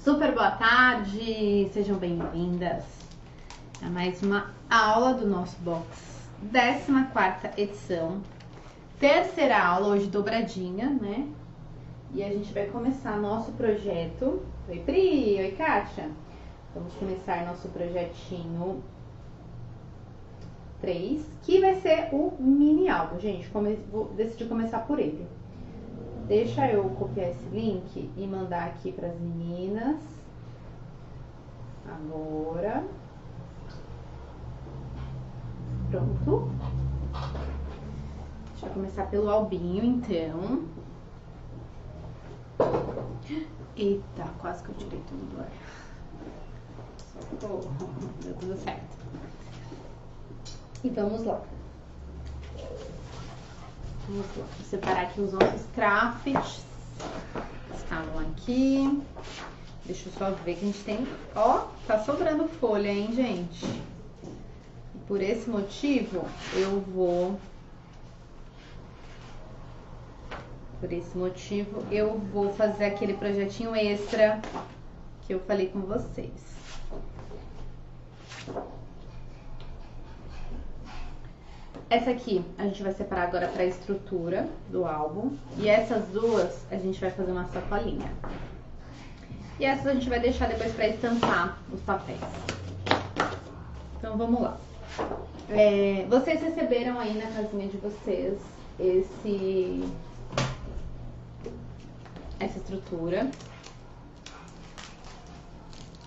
Super boa tarde, sejam bem-vindas a mais uma aula do nosso box, 14ª edição, terceira aula, hoje dobradinha, né? E a gente vai começar nosso projeto. Oi, Pri, oi, Kátia. Vamos começar nosso projetinho 3, que vai ser o mini álbum, gente. Vou decidir começar por ele. Deixa eu copiar esse link e mandar aqui para as meninas. Agora. Pronto. Deixa eu começar pelo albinho, então. Eita, quase que eu tirei tudo do ar. Socorro. Deu tudo certo. E vamos lá. Vamos lá, vou separar aqui os nossos crafts. Estavam aqui. Deixa eu só ver que a gente tem... Ó, tá sobrando folha, hein, gente? E por esse motivo, eu vou... fazer aquele projetinho extra que eu falei com vocês. Essa aqui a gente vai separar agora para a estrutura do álbum. E essas duas a gente vai fazer uma sacolinha. E essas a gente vai deixar depois para estampar os papéis. Então vamos lá. Vocês receberam aí na casinha de vocês essa estrutura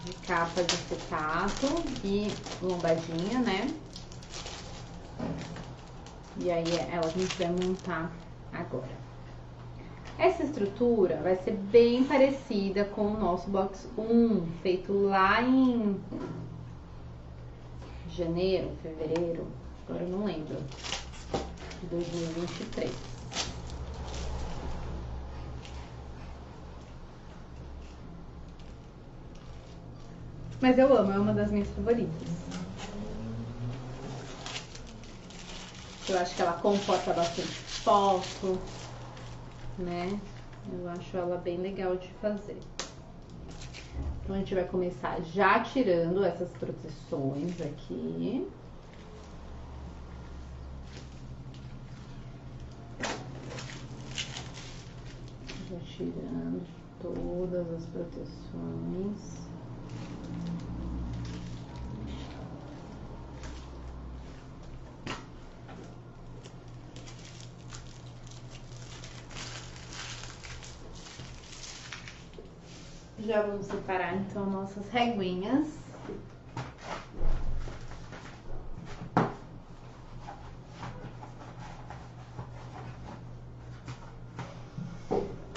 de capa de acetato e lombadinha, né? E aí ela que a gente vai montar agora. Essa estrutura vai ser bem parecida com o nosso box 1, feito lá em janeiro, fevereiro, agora eu não lembro, de 2023. Mas eu amo, é uma das minhas favoritas. Eu acho que ela comporta bastante foto, né? Eu acho ela bem legal de fazer. Então a gente vai começar já tirando essas proteções aqui. Já tirando todas as proteções. Já vamos separar então nossas reguinhas.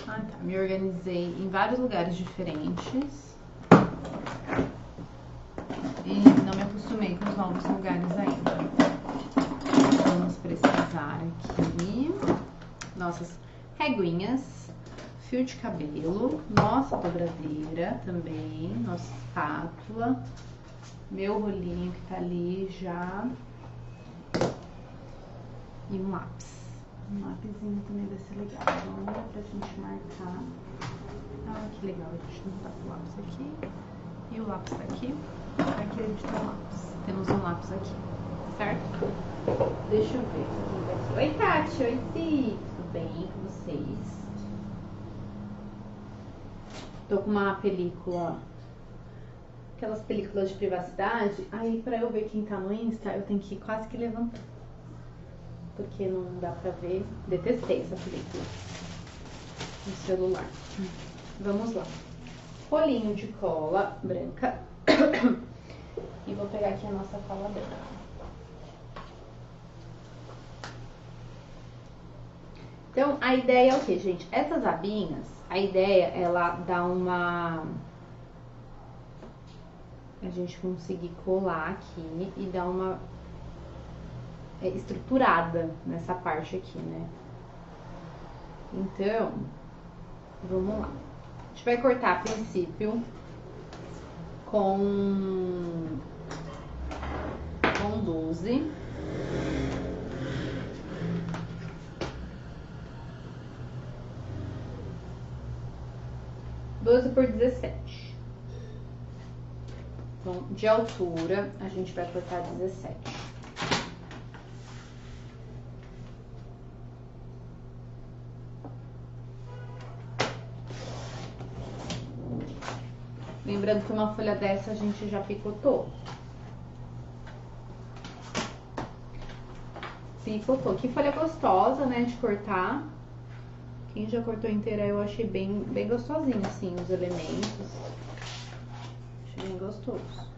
Tá. Me organizei em vários lugares diferentes. E não me acostumei com os novos lugares ainda. Vamos precisar aqui nossas reguinhas. Fio de cabelo, nossa dobradeira também, nossa espátula, meu rolinho que tá ali já, e um lápis. Um lápisinho também vai ser legal, então, pra gente marcar. Ah, que legal, a gente não tá com o lápis aqui, e o lápis tá aqui, aqui a gente tem o lápis, temos um lápis aqui, certo? Deixa eu ver. Oi, Tati, oi, Zi, tudo bem com vocês? Tô com uma película, aquelas películas de privacidade, aí pra eu ver quem tá no Insta, eu tenho que ir quase que levantar. Porque não dá pra ver, detestei essa película no celular. Vamos lá. Rolinho de cola branca. E vou pegar aqui a nossa cola branca. Então, a ideia é o que, gente? Essas abinhas, a ideia é ela dar uma... A gente conseguir colar aqui e dar uma estruturada nessa parte aqui, né? Então, vamos lá. A gente vai cortar a princípio com 12. Doze por 17. Então, de altura, a gente vai cortar 17. Lembrando que uma folha dessa a gente já picotou. Picotou. Que folha gostosa, né, de cortar. Quem já cortou inteira eu achei bem gostosinho, assim, os elementos. Achei bem gostoso.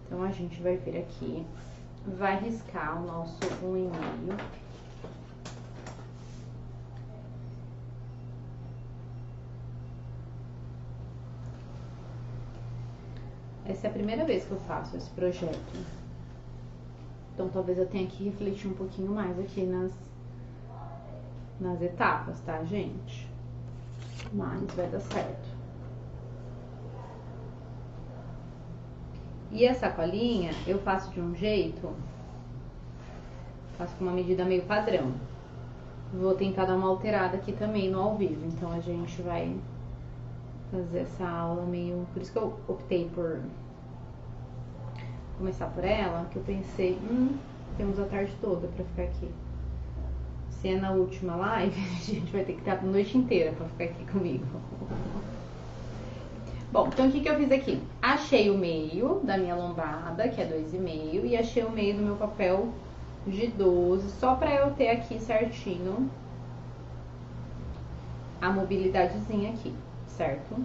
Então, a gente vai vir aqui, vai riscar o nosso 1,5. Essa é a primeira vez que eu faço esse projeto. Então, talvez eu tenha que refletir um pouquinho mais aqui nas etapas, tá, gente? Mas vai dar certo. E a sacolinha, eu faço de um jeito, faço com uma medida meio padrão. Vou tentar dar uma alterada aqui também no ao vivo. Então, a gente vai fazer essa aula meio... Por isso que eu optei por começar por ela, que eu pensei, temos a tarde toda pra ficar aqui. Se é na última live, a gente vai ter que estar a noite inteira pra ficar aqui comigo. Bom, então o que eu fiz aqui? Achei o meio da minha lombada, que é 2,5, e achei o meio do meu papel de 12, só pra eu ter aqui certinho a mobilidadezinha aqui, certo?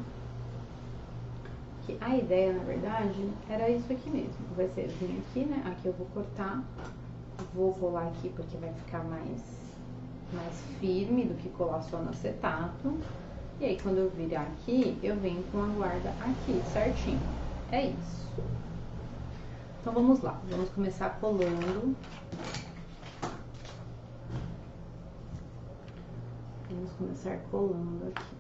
Que a ideia, na verdade, era isso aqui mesmo. Vai ser vir aqui, né? Aqui eu vou cortar, vou colar aqui porque vai ficar mais firme do que colar só no acetato. E aí, quando eu virar aqui, eu venho com a guarda aqui, certinho. É isso. Então, vamos lá. Vamos começar colando. Vamos começar colando aqui.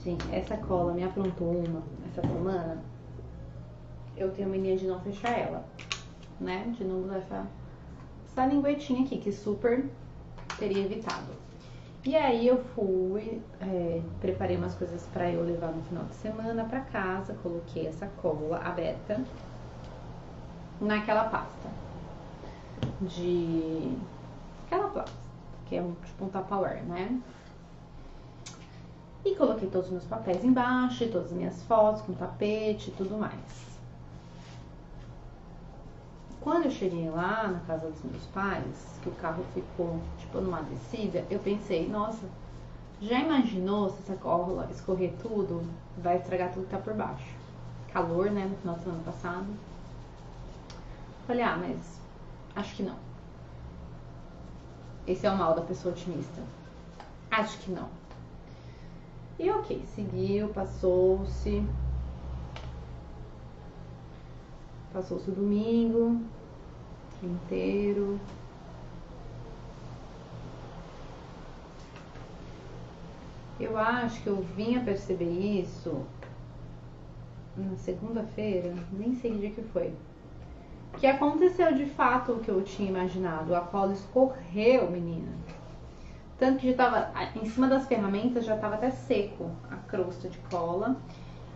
Gente, essa cola me aprontou uma essa semana. Eu tenho mania de não fechar ela, né? De não usar essa linguetinha aqui, que super teria evitado. E aí eu fui, preparei umas coisas pra eu levar no final de semana pra casa. Coloquei essa cola aberta naquela pasta aquela pasta, que é tipo um Tupperware, né? E coloquei todos os meus papéis embaixo, todas as minhas fotos com tapete e tudo mais. Quando eu cheguei lá na casa dos meus pais, que o carro ficou tipo numa descida, eu pensei, nossa, já imaginou se essa cola escorrer tudo? Vai estragar tudo que tá por baixo. Calor, né, no final do ano passado. Falei, mas acho que não. Esse é o mal da pessoa otimista. Acho que não. E ok, seguiu, passou-se o domingo inteiro. Eu acho que eu vim a perceber isso na segunda-feira, nem sei que dia que foi. Que aconteceu de fato o que eu tinha imaginado. A cola escorreu, menina. Tanto que já tava, em cima das ferramentas já tava até seco a crosta de cola.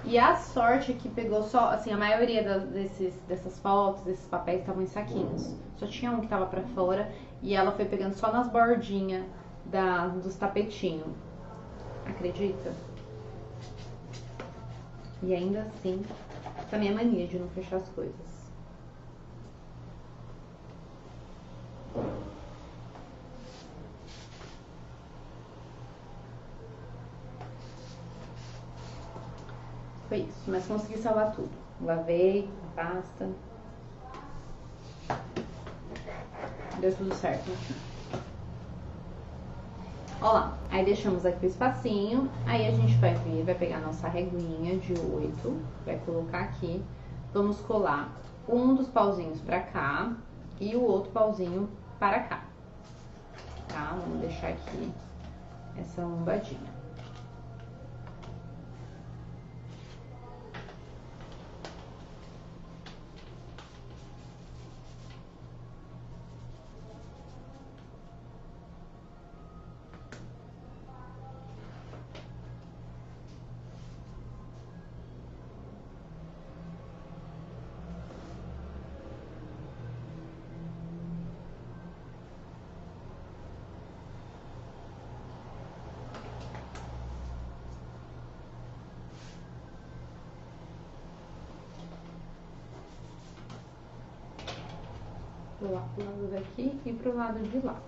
E a sorte é que pegou só, assim, a maioria dessas fotos, desses papéis estavam em saquinhos. Só tinha um que tava pra fora e ela foi pegando só nas bordinhas dos tapetinhos. Acredita? E ainda assim, essa minha mania de não fechar as coisas. Foi isso, mas consegui salvar tudo. Lavei a pasta. Deu tudo certo. Ó lá, aí deixamos aqui o espacinho. Aí a gente vai vir, vai pegar a nossa reguinha de 8, vai colocar aqui. Vamos colar um dos pauzinhos pra cá e o outro pauzinho para cá. Tá? Vamos deixar aqui essa lombadinha. Pro lado daqui e pro lado de lá.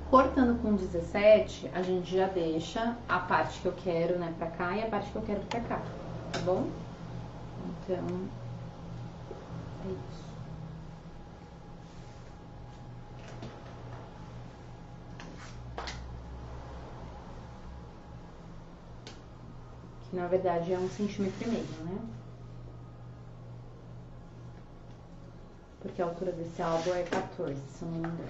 Cortando com 17, a gente já deixa a parte que eu quero, né, pra cá e a parte que eu quero pra cá, tá bom? Então, é isso. Que na verdade é 1,5 centímetros, né? Porque a altura desse álbum é 14, se eu não me engano.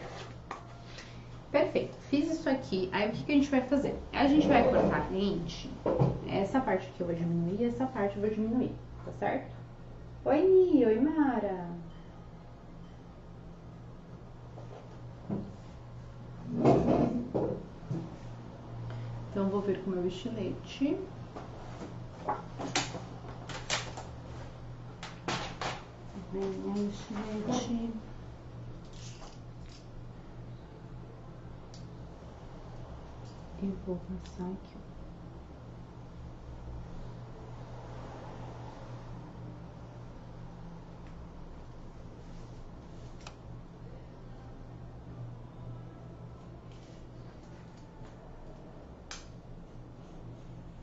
Perfeito, fiz isso aqui. Aí o que a gente vai fazer? A gente vai cortar a lente. Essa parte aqui eu vou diminuir, essa parte eu vou diminuir, tá certo? Oi, Ni, oi, Mara. Então vou vir com o meu estilete. Vem o estilete. E vou passar aqui, ó.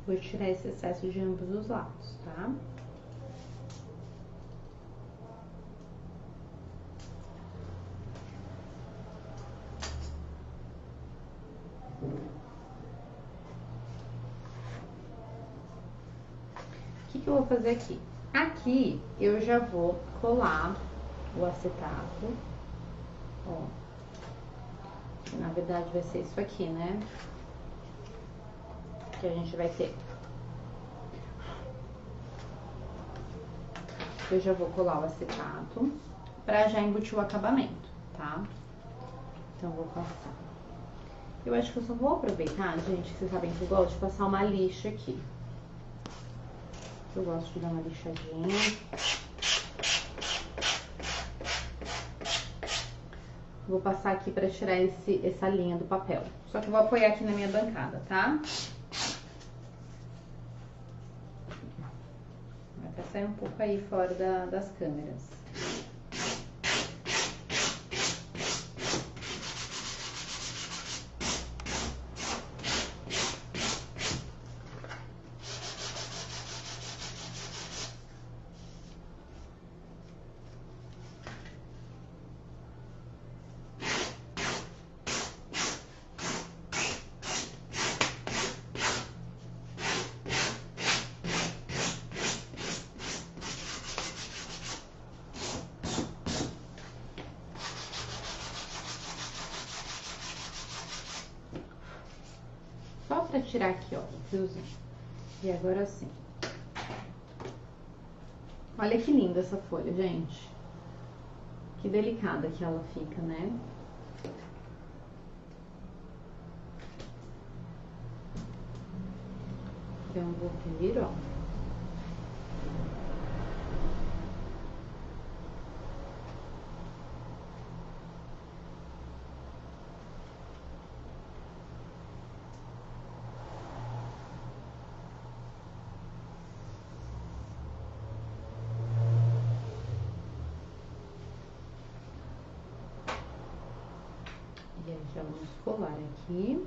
Vou tirar esse excesso de ambos os lados, tá? O que eu vou fazer aqui? Aqui eu já vou colar o acetato, ó. Que na verdade vai ser isso aqui, né? Que a gente vai ter. Eu já vou colar o acetato pra já embutir o acabamento, tá? Então, vou passar. Eu acho que eu só vou aproveitar, gente, que vocês sabem que eu gosto de passar uma lixa aqui. Eu gosto de dar uma lixadinha. Vou passar aqui pra tirar essa linha do papel. Só que eu vou apoiar aqui na minha bancada, tá? Vai até sair um pouco aí fora das câmeras. Só pra tirar aqui, ó, o fiozinho. E agora sim. Olha que linda essa folha, gente. Que delicada que ela fica, né? Então, vou vir, ó. E aí, já vamos colar aqui.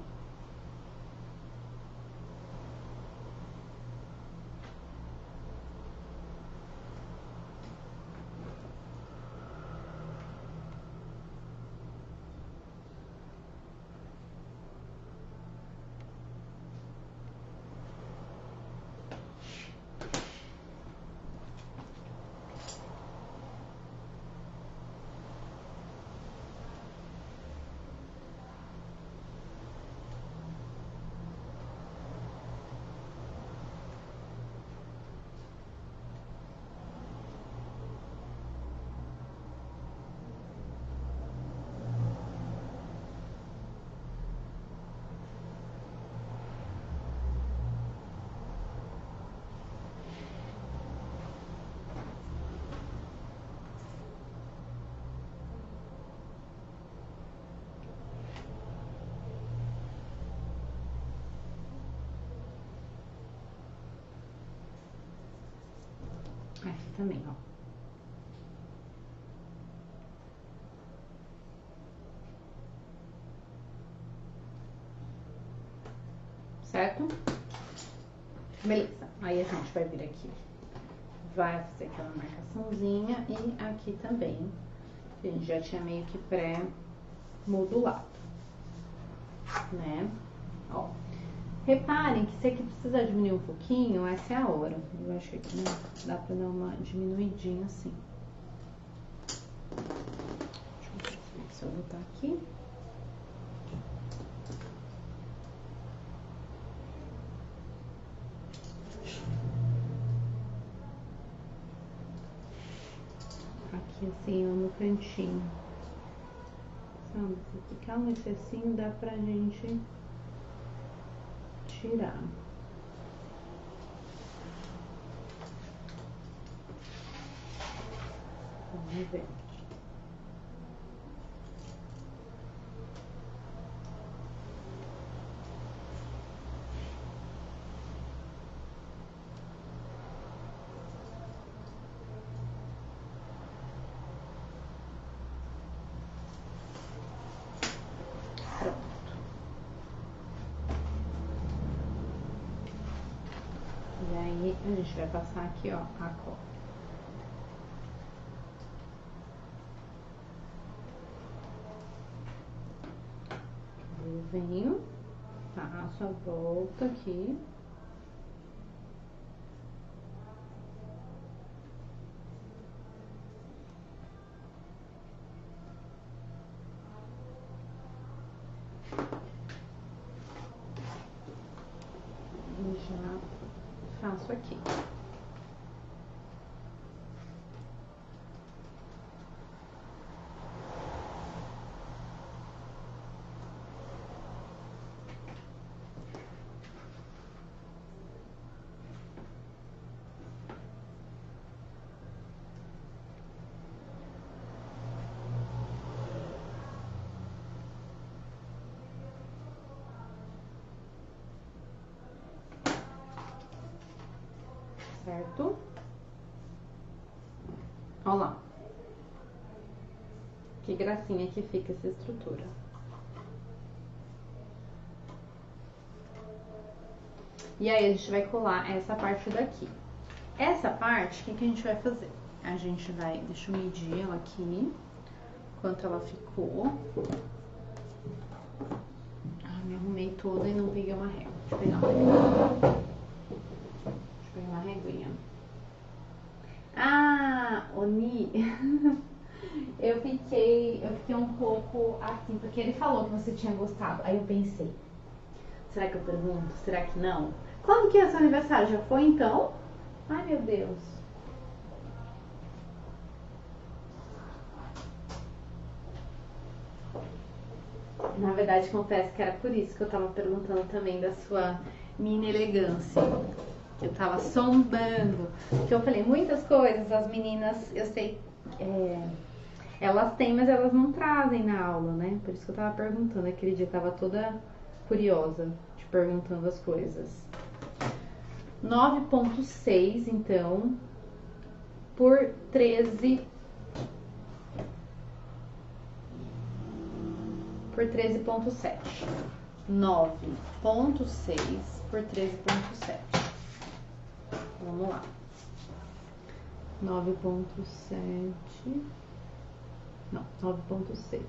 Aqui também, ó. Certo? Beleza. Aí a gente vai vir aqui. Vai fazer aquela marcaçãozinha e aqui também. A gente já tinha meio que pré-modulado, né? Ó. Reparem que se aqui precisa diminuir um pouquinho, essa é a hora. Eu acho que aqui, né, dá pra dar uma diminuidinha assim. Deixa eu ver se eu botar aqui. Aqui assim, ó, no cantinho. Sabe, se ficar um excessinho, dá pra gente tirar. Vamos ver. E aí, a gente vai passar aqui, ó, a cola. Eu venho, passo a volta aqui. E já faço aqui. Certo? Olha lá. Que gracinha que fica essa estrutura. E aí, a gente vai colar essa parte daqui. Essa parte, o que a gente vai fazer? A gente vai... Deixa eu medir ela aqui. Quanto ela ficou. Ah, me arrumei toda e não peguei uma régua. Deixa eu pegar uma régua. Deixa eu pegar uma réguinha. Ah, Oni... Eu fiquei um pouco assim, porque ele falou que você tinha gostado. Aí eu pensei, será que eu pergunto? Será que não? Quando que é seu aniversário? Já foi então? Ai, meu Deus. Na verdade, confesso que era por isso que eu tava perguntando também da sua mini elegância. Eu tava sondando. Porque eu falei, muitas coisas, as meninas, eu sei... elas têm, mas elas não trazem na aula, né? Por isso que eu tava perguntando. Aquele dia eu tava toda curiosa, te perguntando as coisas. 9,6, então, por 13... por 13,7. 9,6 por 13,7. Vamos lá. 9,7... Não, 9,6.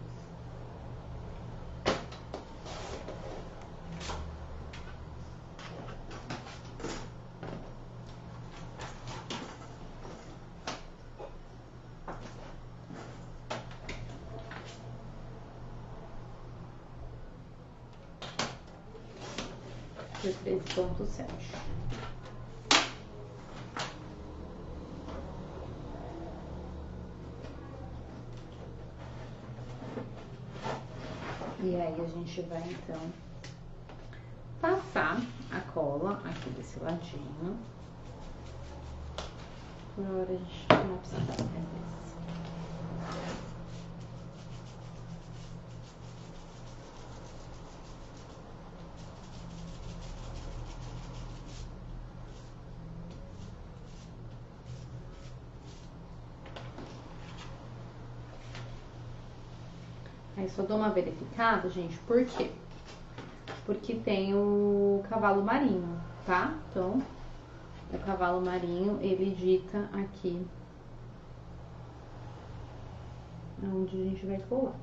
Por 13,7. E aí a gente vai então passar a cola aqui desse ladinho. Por hora a gente não vai precisar mais desse. Aí só dou uma verificada, gente, por quê? Porque tem o cavalo marinho, tá? Então, o cavalo marinho, ele dita aqui onde a gente vai colar.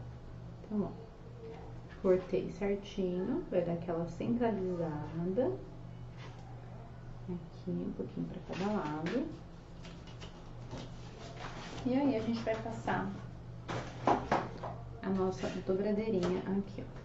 Então, ó. Cortei certinho, vai dar aquela centralizada. Aqui, um pouquinho pra cada lado. E aí, a gente vai passar a nossa dobradeirinha aqui, ó.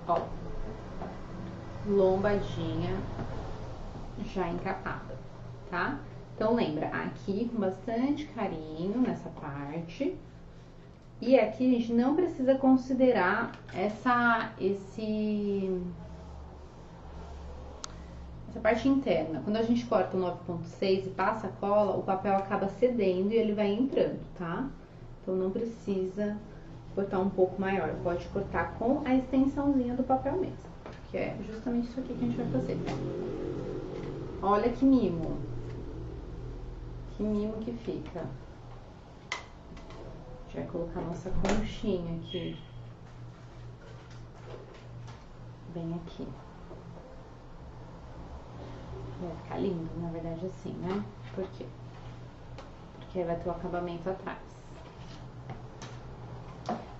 Ó, lombadinha já encapada, tá? Então, lembra, aqui com bastante carinho nessa parte. E aqui a gente não precisa considerar essa parte interna. Quando a gente corta o 9,6 e passa a cola, o papel acaba cedendo e ele vai entrando, tá? Então, não precisa cortar um pouco maior, pode cortar com a extensãozinha do papel mesmo, que é justamente isso aqui que a gente vai fazer. Olha que mimo que fica. A gente vai colocar nossa conchinha aqui, bem aqui. Vai ficar lindo, na verdade, assim, né? Por quê? Porque aí vai ter o acabamento atrás.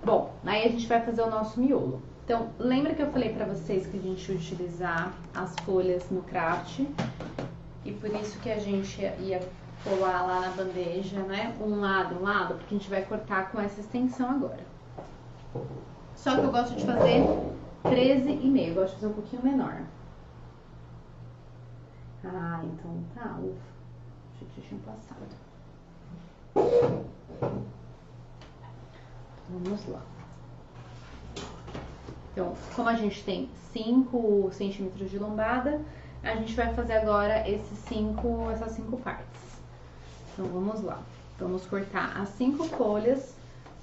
Bom, aí a gente vai fazer o nosso miolo. Então, lembra que eu falei pra vocês que a gente ia utilizar as folhas no craft? E por isso que a gente ia colar lá na bandeja, né? Um lado, porque a gente vai cortar com essa extensão agora. Só que eu gosto de fazer 13,5, eu gosto de fazer um pouquinho menor. Ah, então tá, ufa. Achei que já tinha passado. Vamos lá. Então, como a gente tem 5 centímetros de lombada, a gente vai fazer agora essas 5 partes. Então, vamos lá. Vamos cortar as 5 folhas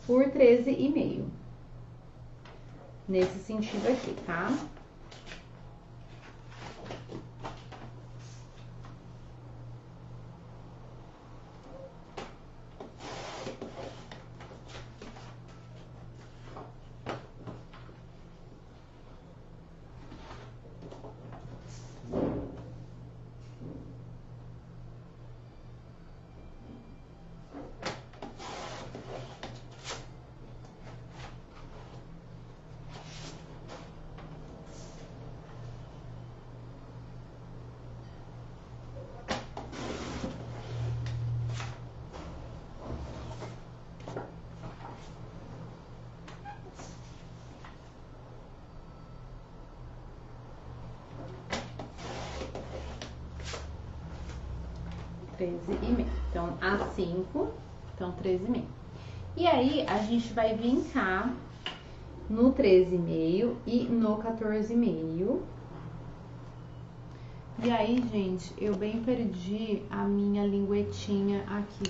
por 13,5. Nesse sentido aqui, tá? Então, a 5, então 13,5. E aí, a gente vai vincar no 13,5 e no 14,5. E aí, gente, eu bem perdi a minha linguetinha aqui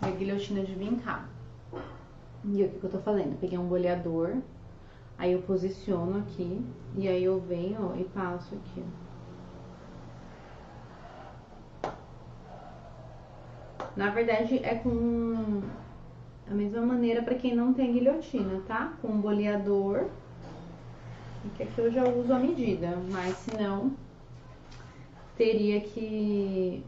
da guilhotina de vincar. E o que eu tô fazendo? Eu peguei um boleador, aí eu posiciono aqui, e aí eu venho, ó, e passo aqui, ó. Na verdade, é com a mesma maneira para quem não tem guilhotina, tá? Com um boleador. E que aqui eu já uso a medida, mas se não, teria que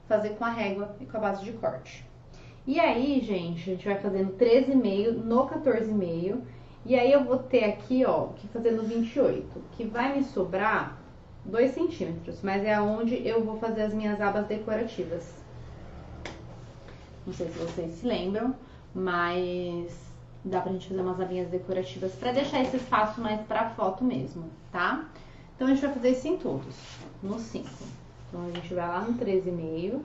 fazer com a régua e com a base de corte. E aí, gente, a gente vai fazendo 13,5 no 14,5. E aí eu vou ter aqui, ó, que fazendo 28. Que vai me sobrar 2 centímetros, mas é onde eu vou fazer as minhas abas decorativas. Não sei se vocês se lembram, mas dá pra gente fazer umas abinhas decorativas pra deixar esse espaço mais pra foto mesmo, tá? Então a gente vai fazer isso em todos, no 5. Então a gente vai lá no 13,5.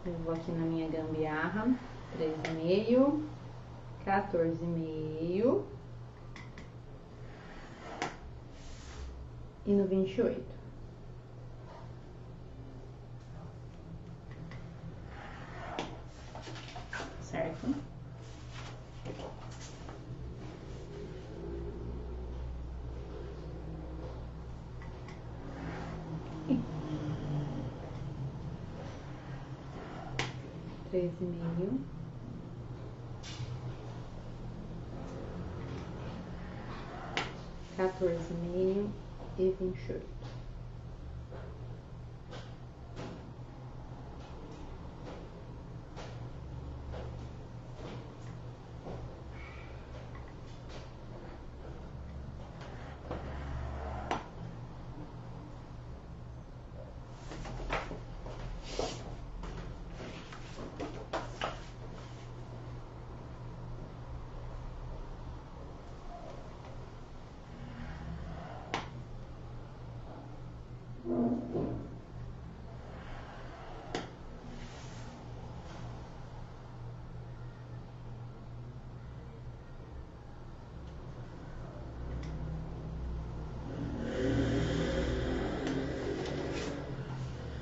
Eu vou aqui na minha gambiarra, 13,5, 14,5 e no 28. Certo? E 13,5. 14,5 e 28.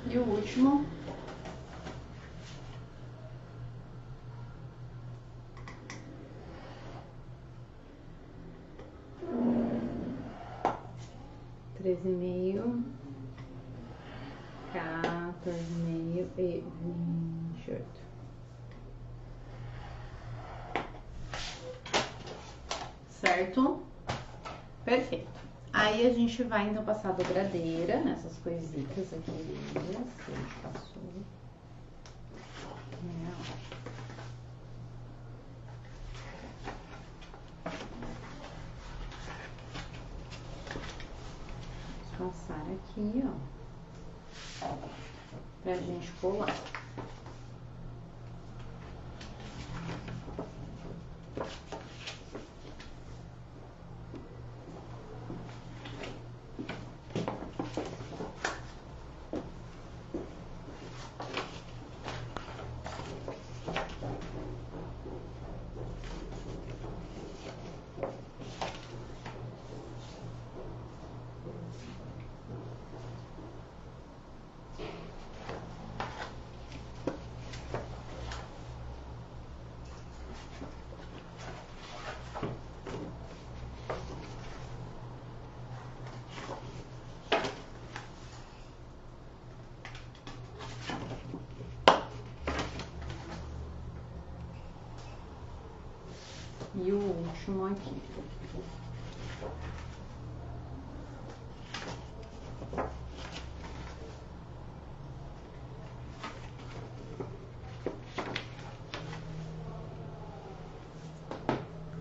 E o último. Treze e meio, 14,5 e 28. Certo? Perfeito. Aí a gente vai então passar a dobradeira nessas coisitas aqui, que a gente passou. Vou passar aqui, ó, pra gente colar. E o último aqui.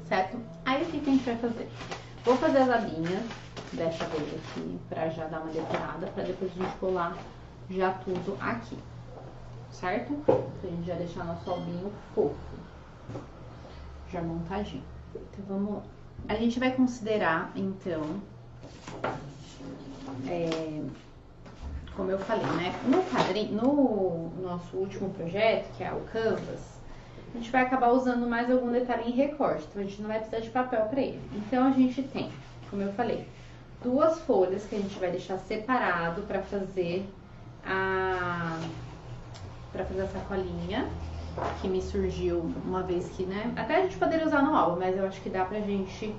Certo? Aí o que a gente vai fazer? Vou fazer as abinhas dessa vez aqui, pra já dar uma decorada, pra depois a gente colar já tudo aqui. Certo? Pra gente já deixar nosso albinho fofo. Já montadinho. Então vamos lá. A gente vai considerar, então, como eu falei, né? No quadrinho, no nosso último projeto, que é o Canvas, a gente vai acabar usando mais algum detalhe em recorte, então a gente não vai precisar de papel para ele. Então a gente tem, como eu falei, 2 folhas que a gente vai deixar separado para fazer a sacolinha, que me surgiu uma vez que, né, até a gente poderia usar no álbum, mas eu acho que dá pra gente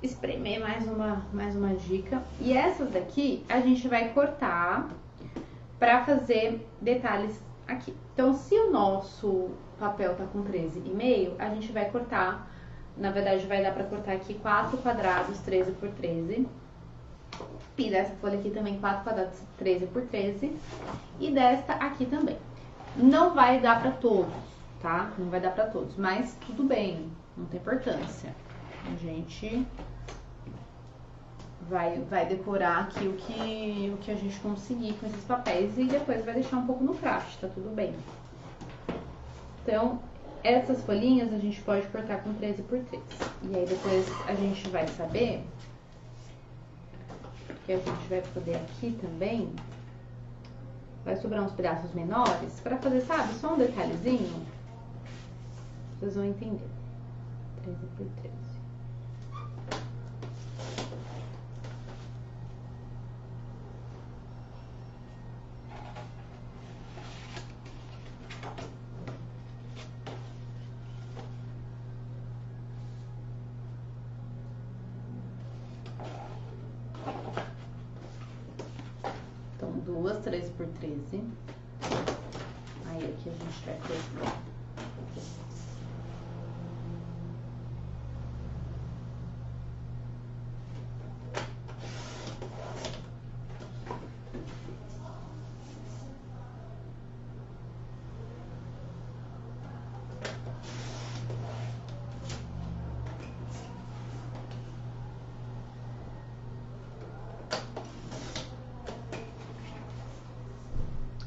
espremer mais uma dica. E essas daqui a gente vai cortar pra fazer detalhes aqui. Então, se o nosso papel tá com 13,5, a gente vai cortar, na verdade vai dar pra cortar aqui 4 quadrados 13 por 13. E dessa folha aqui também 4 quadrados 13 por 13. E desta aqui também. Não vai dar pra todos, tá? Não vai dar pra todos, mas tudo bem, não tem importância. A gente vai decorar aqui o que a gente conseguir com esses papéis e depois vai deixar um pouco no craft, tá tudo bem. Então, essas folhinhas a gente pode cortar com 13x13. E aí depois a gente vai saber que a gente vai poder aqui também, vai sobrar uns pedaços menores pra fazer, sabe, só um detalhezinho. Vocês vão entender. 13x13. Então, duas 13x13. Aí aqui a gente vai cortar.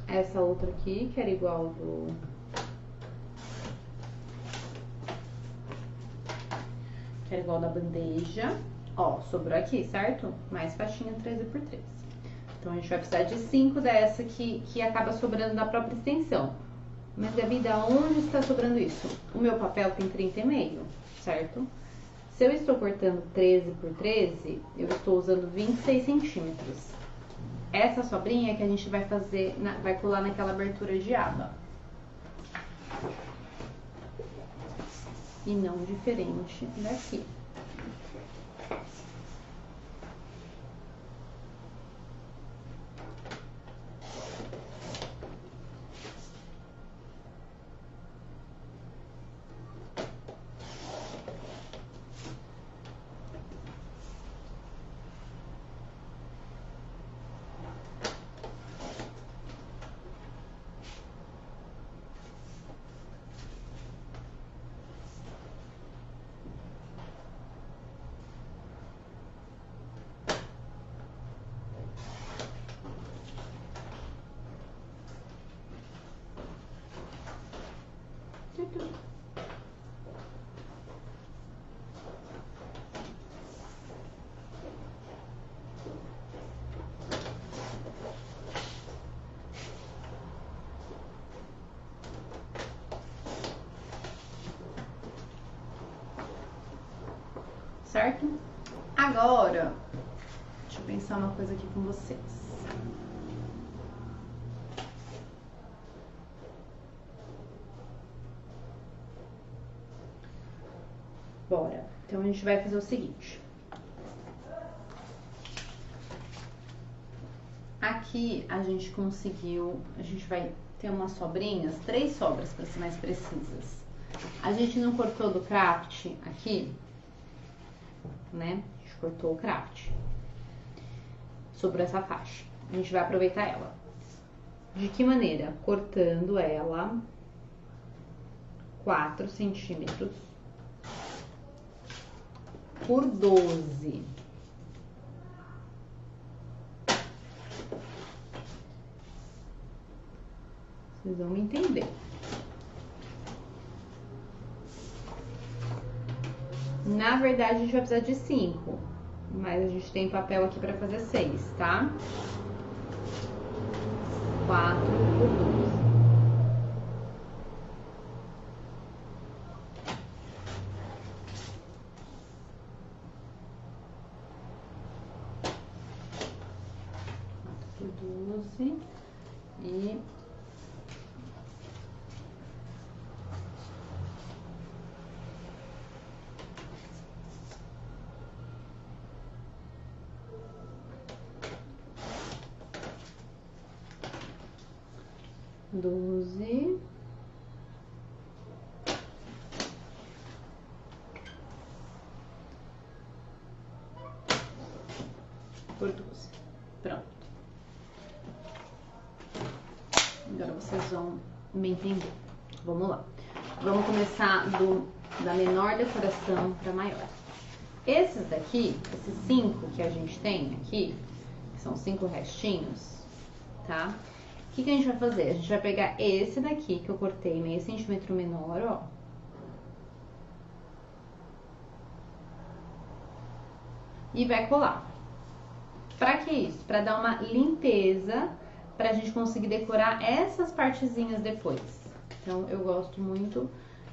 Essa outra aqui, que era igual da bandeja. Ó, sobrou aqui, certo? Mais faixinha 13x13. Então, a gente vai precisar de 5 dessa que acaba sobrando da própria extensão. Mas, Gabi, da onde está sobrando isso? O meu papel tem 30,5, certo? Se eu estou cortando 13x13, eu estou usando 26 centímetros. Essa sobrinha que a gente vai fazer, vai colar naquela abertura de aba. E não diferente daqui. Certo? Agora, deixa eu pensar uma coisa aqui com vocês. Bora. Então, a gente vai fazer o seguinte. Aqui, a gente conseguiu, a gente vai ter umas sobrinhas, 3 sobras para ser mais precisas. A gente não cortou do craft aqui, né? A gente cortou o craft. Sobrou essa faixa. A gente vai aproveitar ela. De que maneira? Cortando ela 4 centímetros por 12. Vocês vão me entender. Na verdade, a gente vai precisar de 5, mas a gente tem papel aqui para fazer 6, tá? 4 por 12. Por 12 e 12 por 12. Pronto. Agora vocês vão me entender. Vamos lá. Vamos começar da menor decoração para maior. Esses daqui, esses 5 que a gente tem aqui, que são 5 restinhos, tá? O que a gente vai fazer? A gente vai pegar esse daqui que eu cortei meio centímetro menor, ó. E vai colar. Pra que isso? Pra dar uma limpeza, pra gente conseguir decorar essas partezinhas depois. Então, eu gosto muito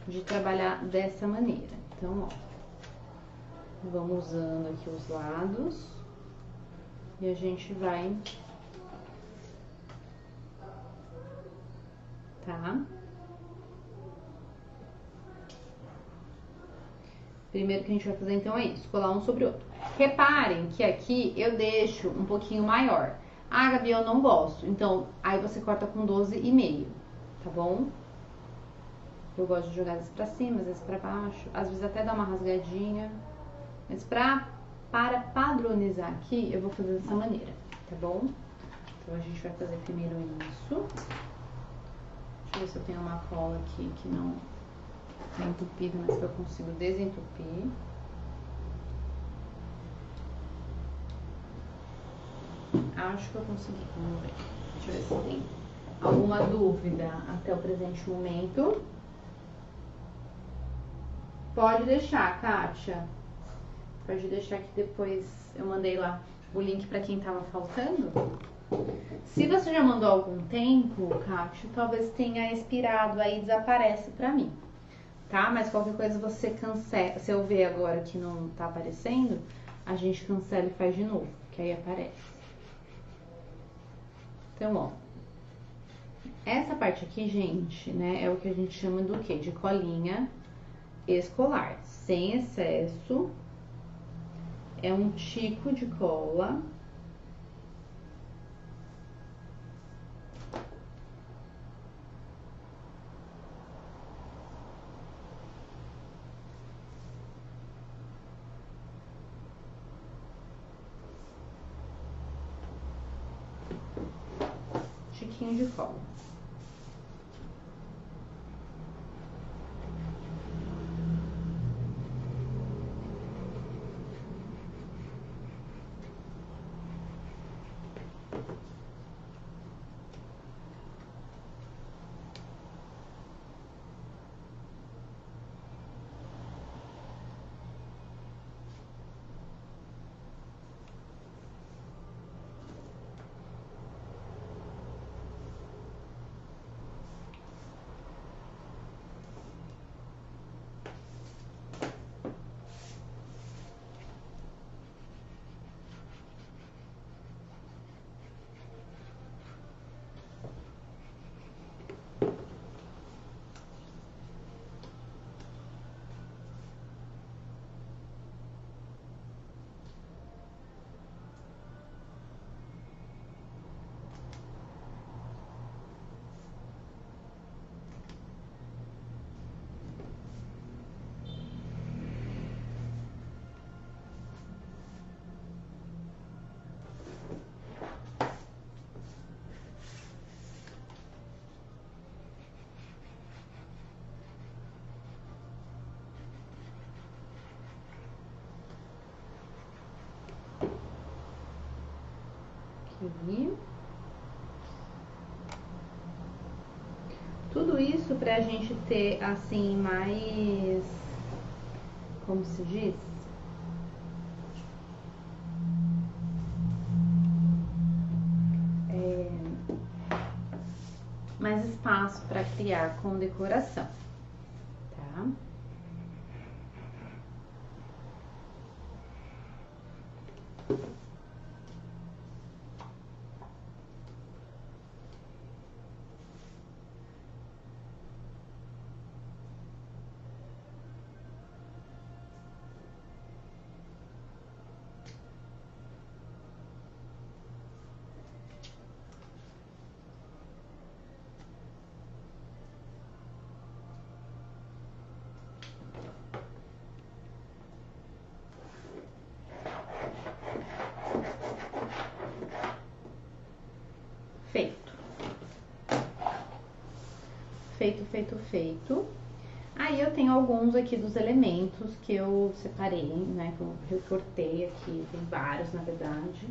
de trabalhar dessa maneira. Então, ó. Vamos usando aqui os lados. E a gente vai... Tá? Primeiro que a gente vai fazer, então, é isso. Colar um sobre o outro. Reparem que aqui eu deixo um pouquinho maior. Ah, Gabi, eu não gosto. Então, aí você corta com 12,5, tá bom? Eu gosto de jogar às vezes pra cima, às vezes pra baixo. Às vezes até dar uma rasgadinha. Mas para padronizar aqui, eu vou fazer dessa maneira, tá bom? Então, a gente vai fazer primeiro isso. Deixa eu ver se eu tenho uma cola aqui que não é entupida, mas que eu consigo desentupir. Acho que eu consegui, vamos ver. Deixa eu ver se tem alguma dúvida até o presente momento. Pode deixar, Kátia. Pode deixar que depois eu mandei lá o link para quem tava faltando. Se você já mandou há algum tempo, Kátia, talvez tenha expirado aí, desaparece pra mim, tá? Mas qualquer coisa você cancela. Se eu ver agora que não tá aparecendo, a gente cancela e faz de novo, que aí aparece. Então, ó, essa parte aqui, gente, né, é o que a gente chama do quê? De colinha escolar, sem excesso. É um tico de cola. Tiquinho de cola. Aqui. Tudo isso pra gente ter, assim, mais... Como se diz? Mais espaço pra criar com decoração, tá? Feito. Aí eu tenho alguns aqui dos elementos que eu separei, né? Que eu recortei aqui, tem vários na verdade.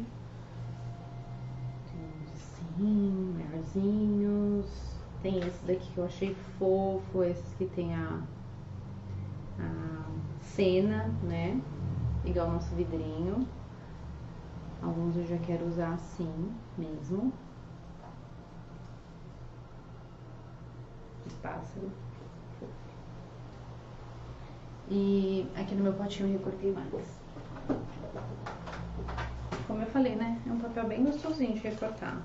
Tem uns assim, maiorzinhos. Tem esse daqui que eu achei fofo, esses que tem a cena, né? Igual o nosso vidrinho. Alguns eu já quero usar assim mesmo. Esse pássaro. E aqui no meu potinho eu recortei mais. Como eu falei, né? É um papel bem gostosinho de recortar.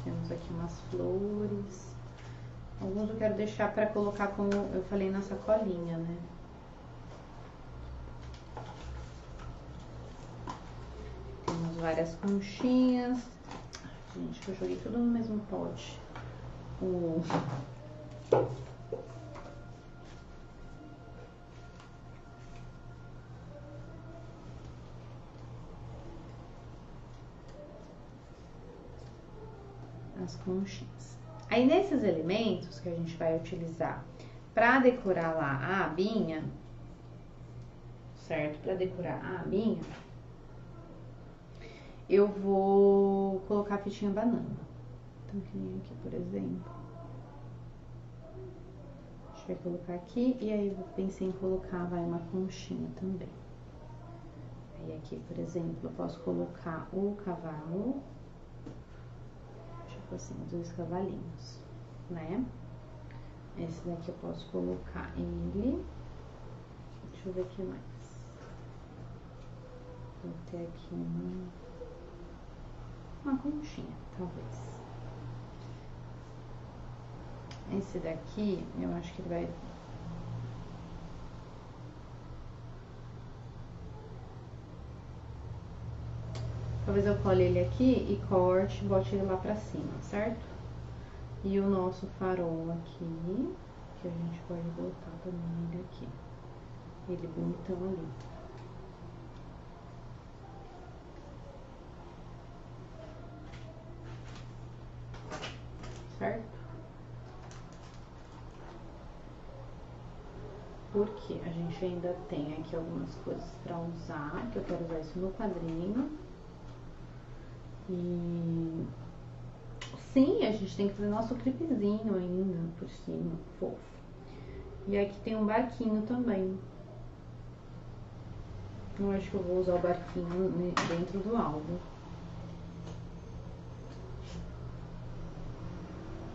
Temos aqui umas flores. Alguns eu quero deixar pra colocar, como eu falei, na sacolinha, né? Temos várias conchinhas. Gente, eu joguei tudo no mesmo pote. As conchinhas. Aí nesses elementos que a gente vai utilizar para decorar lá a abinha, certo? Para decorar a abinha, eu vou colocar a fitinha banana. Então, que nem aqui, por exemplo. A gente vai colocar aqui e aí eu pensei em colocar, vai, uma conchinha também. Aí aqui, por exemplo, eu posso colocar o cavalo. Tipo assim, os 2 cavalinhos, né? Esse daqui eu posso colocar ele. Deixa eu ver o que mais. Vou ter aqui uma conchinha, talvez. Esse daqui, eu acho que ele vai... Talvez eu cole ele aqui e corte, bote ele lá pra cima, certo? E o nosso farol aqui, que a gente pode botar também ele aqui. Ele bonitão ali. Certo? Porque a gente ainda tem aqui algumas coisas pra usar, que eu quero usar isso no quadrinho. E sim, a gente tem que fazer nosso clipezinho ainda por cima, fofo. E aqui tem um barquinho também. Eu acho que eu vou usar o barquinho dentro do álbum.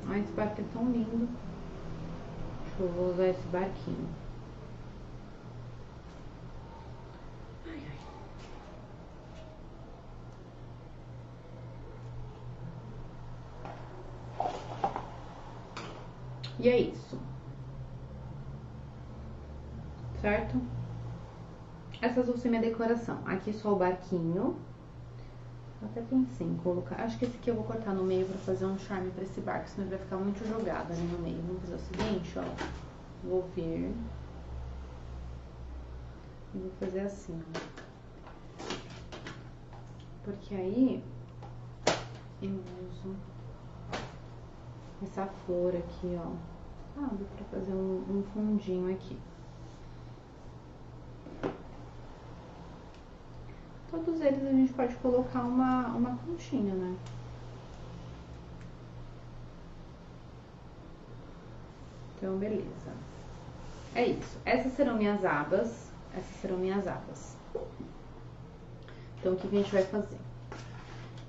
Ai, esse barco é tão lindo. Acho que eu vou usar esse barquinho. Ai, ai. E é isso. Certo? Essas vão ser minha decoração. Aqui só o barquinho. Eu até pensei em colocar... Acho que esse aqui eu vou cortar no meio pra fazer um charme pra esse barco, senão ele vai ficar muito jogado ali no meio. Vamos fazer o seguinte, ó. Vou vir. E vou fazer assim, ó. Porque aí eu uso essa flor aqui, ó. Sabe? Pra fazer um fundinho aqui. Todos eles a gente pode colocar uma conchinha, né? Então, beleza. É isso. Essas serão minhas abas. Essas serão minhas abas. Então, o que a gente vai fazer?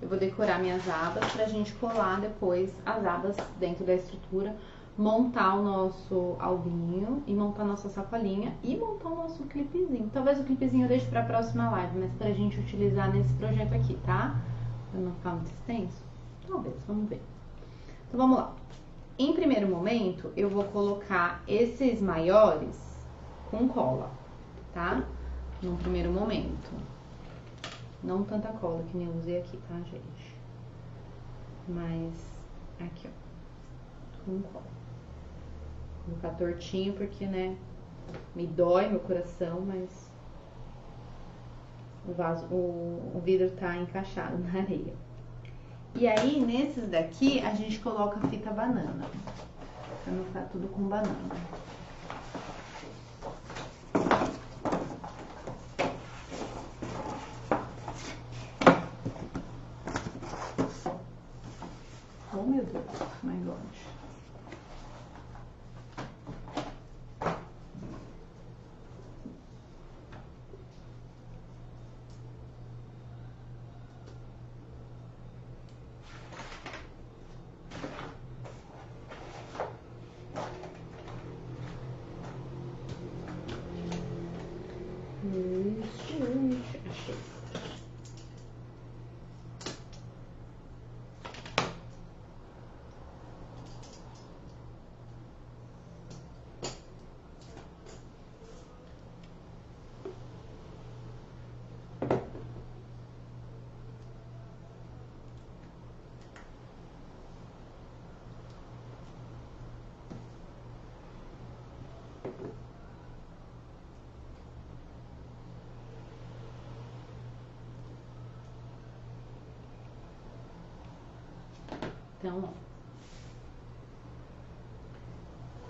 Eu vou decorar minhas abas pra gente colar depois as abas dentro da estrutura, montar o nosso albinho e montar a nossa sacolinha e montar o nosso clipezinho. Talvez o clipezinho eu deixe pra próxima live, mas pra gente utilizar nesse projeto aqui, tá? Pra não ficar muito extenso. Talvez, vamos ver. Então, vamos lá. Em primeiro momento, eu vou colocar esses maiores com cola, tá? Num primeiro momento. Não tanta cola que nem eu usei aqui, tá, gente? Mas aqui, ó. Com cola. Vou colocar tortinho porque, né, me dói meu coração, mas o vidro tá encaixado na areia. E aí, nesses daqui, a gente coloca fita banana. Pra não ficar tudo com banana. Oh, meu Deus, my God. Achei. Então, ó.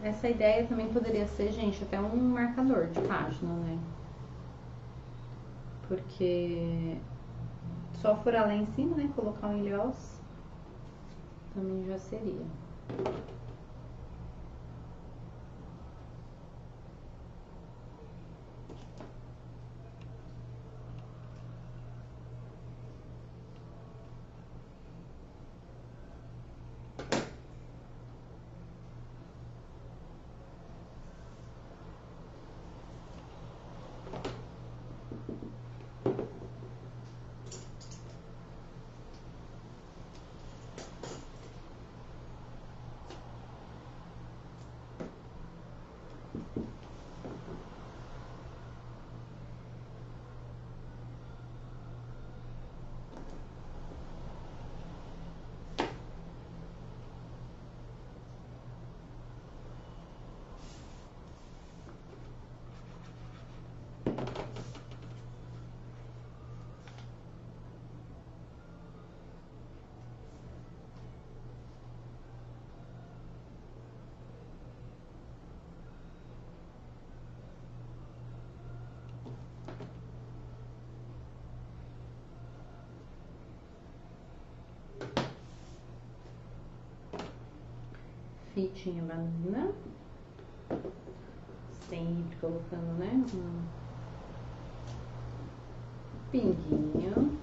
Essa ideia também poderia ser, gente, até um marcador de página, né? Porque só furar lá em cima, né? Colocar um ilhós também já seria. Fitinha banana. Sempre colocando, né? Um pinguinho.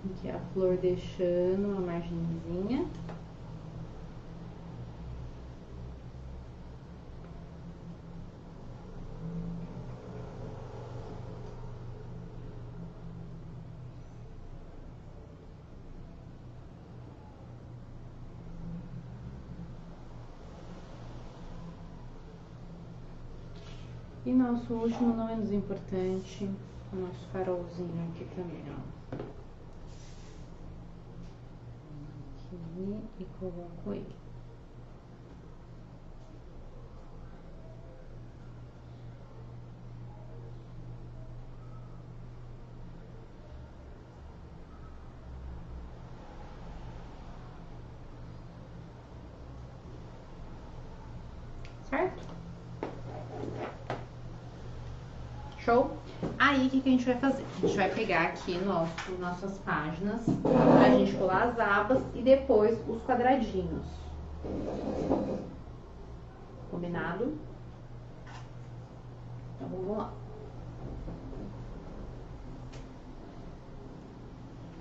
Aqui a flor deixando a margenzinha. E nosso último, não menos importante, o nosso farolzinho aqui também, ó. Aqui e coloco ele. Certo? Show? Aí, o que a gente vai fazer? A gente vai pegar aqui nossas páginas pra gente colar as abas e depois os quadradinhos. Combinado? Então, vamos lá.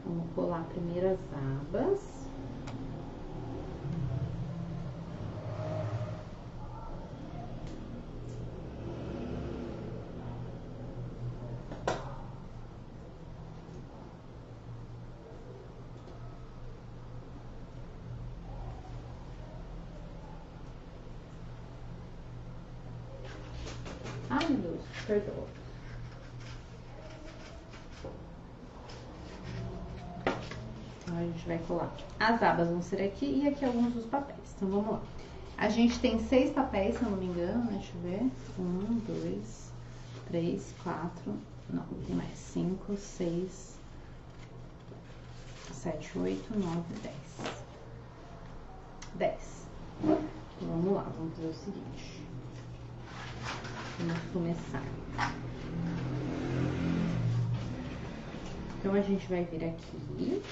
Vamos colar primeiro as abas. Ai, meu Deus, perdoa. Então, a gente vai colar. As abas vão ser aqui e aqui alguns dos papéis. Então, vamos lá. A gente tem 6 papéis, se eu não me engano, deixa eu ver. 1, 2, 3, 4, não, tem mais 5, 6, 7, 8, 9, 10. 10. Então, vamos lá, vamos fazer o seguinte. Vamos começar. Então, a gente vai vir aqui.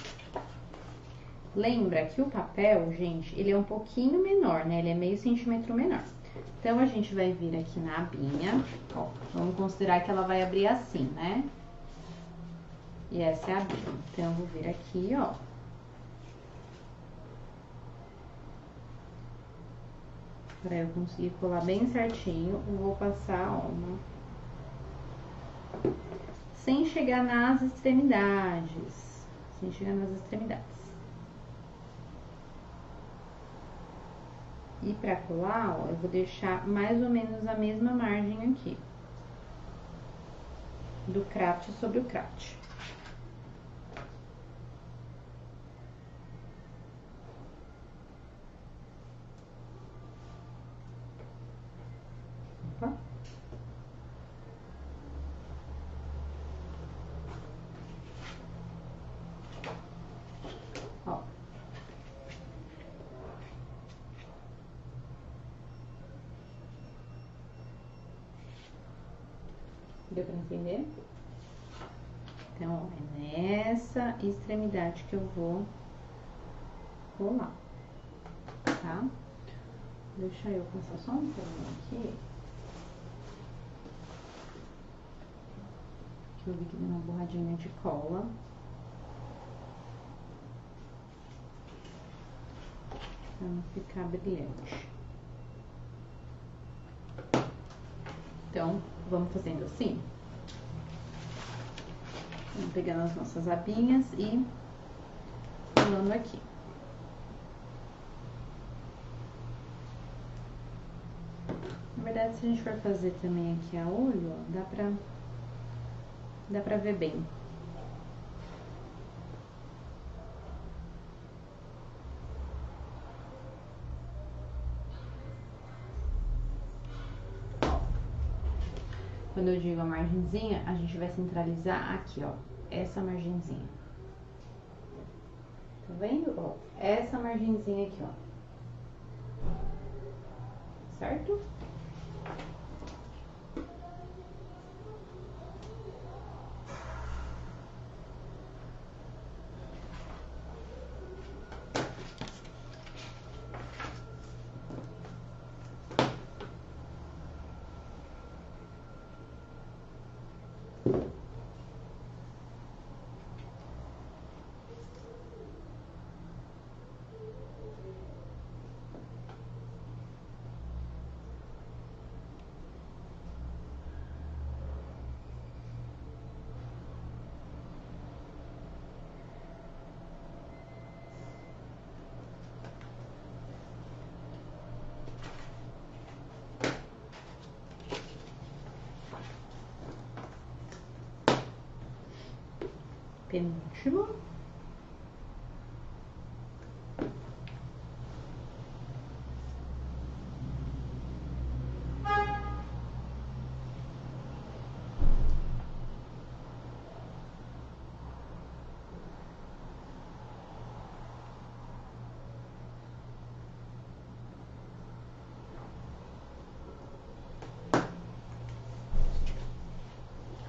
Lembra que o papel, gente, ele é um pouquinho menor, né? Ele é meio centímetro menor. Então, a gente vai vir aqui na abinha, ó. Vamos considerar que ela vai abrir assim, né? E essa é a abinha. Então, eu vou vir aqui, ó. Pra eu conseguir colar bem certinho, eu vou passar, ó, sem chegar nas extremidades. Sem chegar nas extremidades. E pra colar, ó, eu vou deixar mais ou menos a mesma margem aqui. Do craft sobre o craft. Opa. Ó. Deu pra entender? Então, é nessa extremidade que eu vou colar, tá? Deixa eu passar só um pouquinho aqui. Que eu vi que deu uma borradinha de cola. Pra não ficar brilhante. Então, vamos fazendo assim. Vamos pegando as nossas abinhas e colando aqui. Na verdade, se a gente for fazer também aqui a olho, ó, dá pra ver bem. Quando eu digo a margenzinha, a gente vai centralizar aqui, ó, essa margenzinha. Tá vendo? Ó, essa margenzinha aqui, ó. Certo? Penúltimo.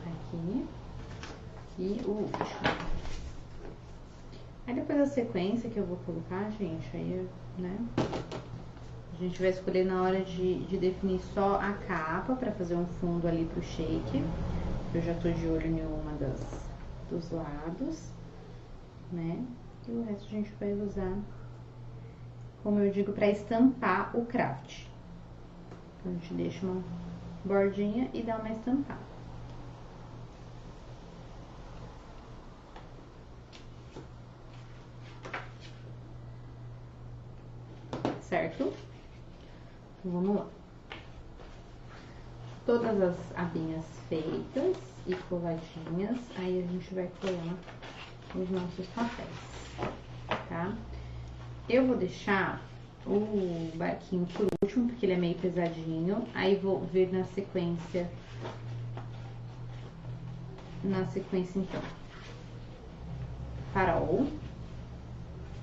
Aqui. E o último. Aí depois a sequência que eu vou colocar, gente, aí, né? A gente vai escolher na hora de definir só a capa pra fazer um fundo ali pro shake. Eu já tô de olho em uma dos lados, né? E o resto a gente vai usar, como eu digo, pra estampar o craft. Então, a gente deixa uma bordinha e dá uma estampada. Certo? Então, vamos lá. todas as abinhas feitas e coladinhas, aí a gente vai colar os nossos papéis, tá? Eu vou deixar o barquinho por último, porque ele é meio pesadinho, aí vou ver na sequência então, farol,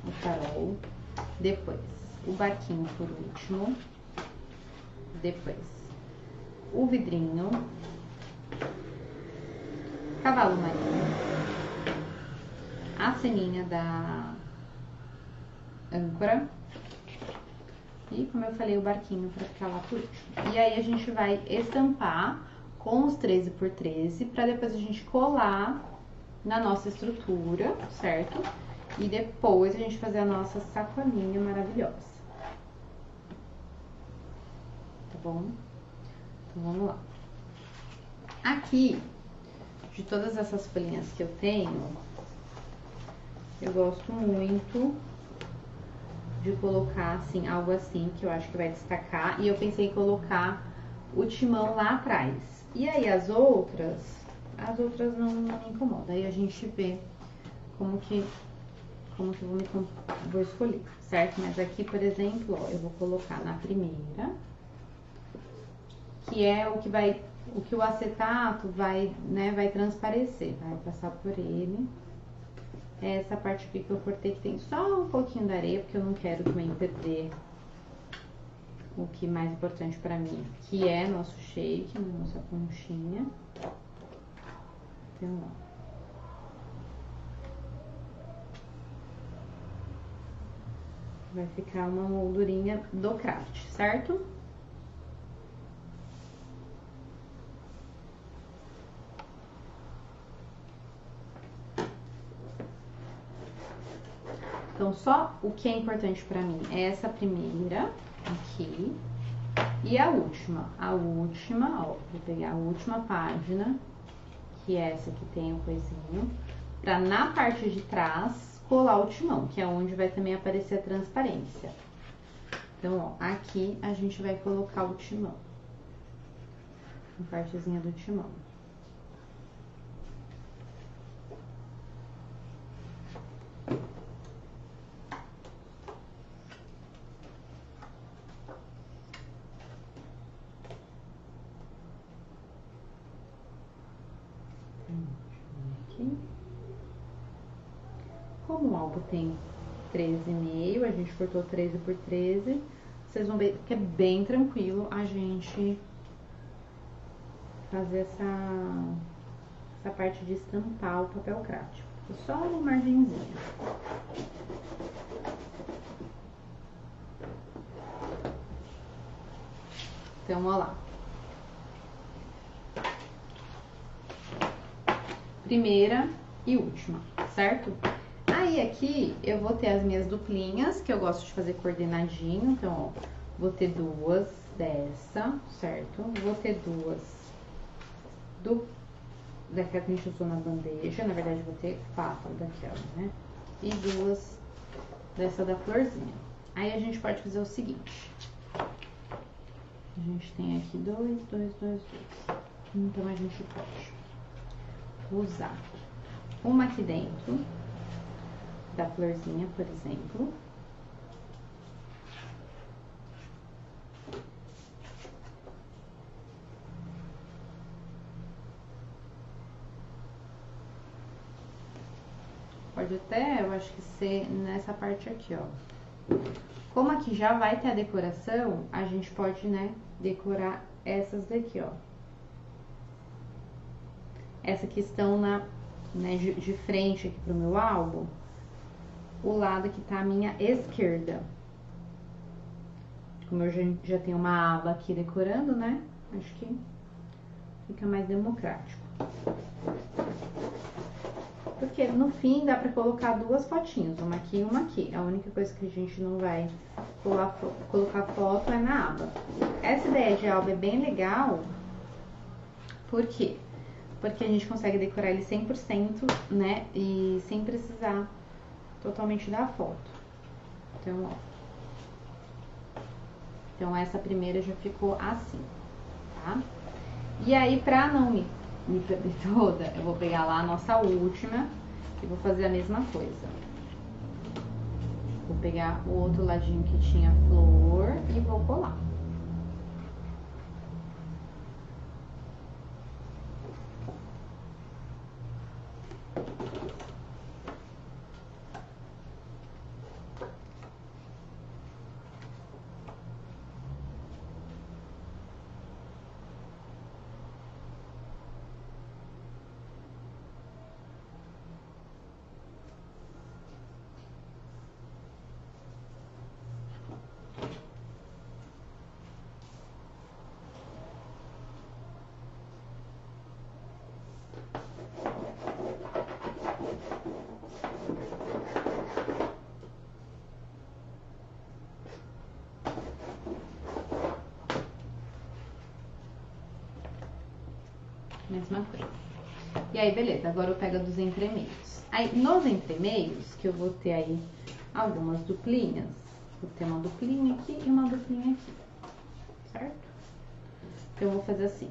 o farol, depois o barquinho por último, depois o vidrinho, cavalo marinho, a ceninha da âncora e, como eu falei, o barquinho para ficar lá por último. E aí a gente vai estampar com os 13 por 13 para depois a gente colar na nossa estrutura, certo? E depois a gente fazer a nossa sacolinha maravilhosa. Tá bom? Então vamos lá. Aqui, de todas essas folhinhas que eu tenho, eu gosto muito de colocar assim, algo assim, que eu acho que vai destacar. E eu pensei em colocar o timão lá atrás. E aí as outras não me incomodam. Aí a gente vê como que eu vou escolher, certo? Mas aqui, por exemplo, ó, eu vou colocar na primeira, que é o que o acetato vai, né, vai transparecer, vai passar por ele. Essa parte aqui que eu cortei, que tem só um pouquinho da areia, porque eu não quero também perder o que é mais importante pra mim, que é nosso shake, nossa conchinha. Então, ó. Vai ficar uma moldurinha do craft, certo? Então, só o que é importante pra mim é essa primeira aqui e a última. A última, ó, vou pegar a última página, que é essa que tem o coisinho, pra na parte de trás colar o timão, que é onde vai também aparecer a transparência. Então, ó, aqui a gente vai colocar o timão, a partezinha do timão. Como o álbum tem 13,5, a gente cortou 13 por 13, vocês vão ver que é bem tranquilo a gente fazer essa parte de estampar o papel craft. Só uma margenzinha. Então, ó lá. Primeira e última, certo? Aí aqui eu vou ter as minhas duplinhas, que eu gosto de fazer coordenadinho. Então, ó, vou ter duas dessa, certo? Vou ter duas daquela que a gente usou na bandeja. Na verdade, vou ter 4 daquela, né? E duas dessa da florzinha. Aí a gente pode fazer o seguinte. A gente tem aqui 2. Então, a gente pode usar uma aqui dentro da florzinha, por exemplo. Pode até, eu acho que ser nessa parte aqui, ó. Como aqui já vai ter a decoração, a gente pode, né, decorar essas daqui, ó. Essa que estão né, de frente aqui pro meu álbum, o lado que tá a minha esquerda. Como eu já tenho uma aba aqui decorando, né, acho que fica mais democrático. Porque no fim dá pra colocar duas fotinhos, uma aqui e uma aqui. A única coisa que a gente não vai colocar foto é na aba. Essa ideia de aba é bem legal. Por quê? Porque a gente consegue decorar ele 100%, né? E sem precisar totalmente da foto. Então, ó. Então, essa primeira já ficou assim, tá? E aí, pra não me perder toda, eu vou pegar lá a nossa última e vou fazer a mesma coisa. Vou pegar o outro ladinho que tinha flor e vou colar. Mesma coisa. E aí, beleza, agora eu pego dos entremeios. Aí, nos entremeios, que eu vou ter aí algumas duplinhas, vou ter uma duplinha aqui e uma duplinha aqui, certo? Então, eu vou fazer assim.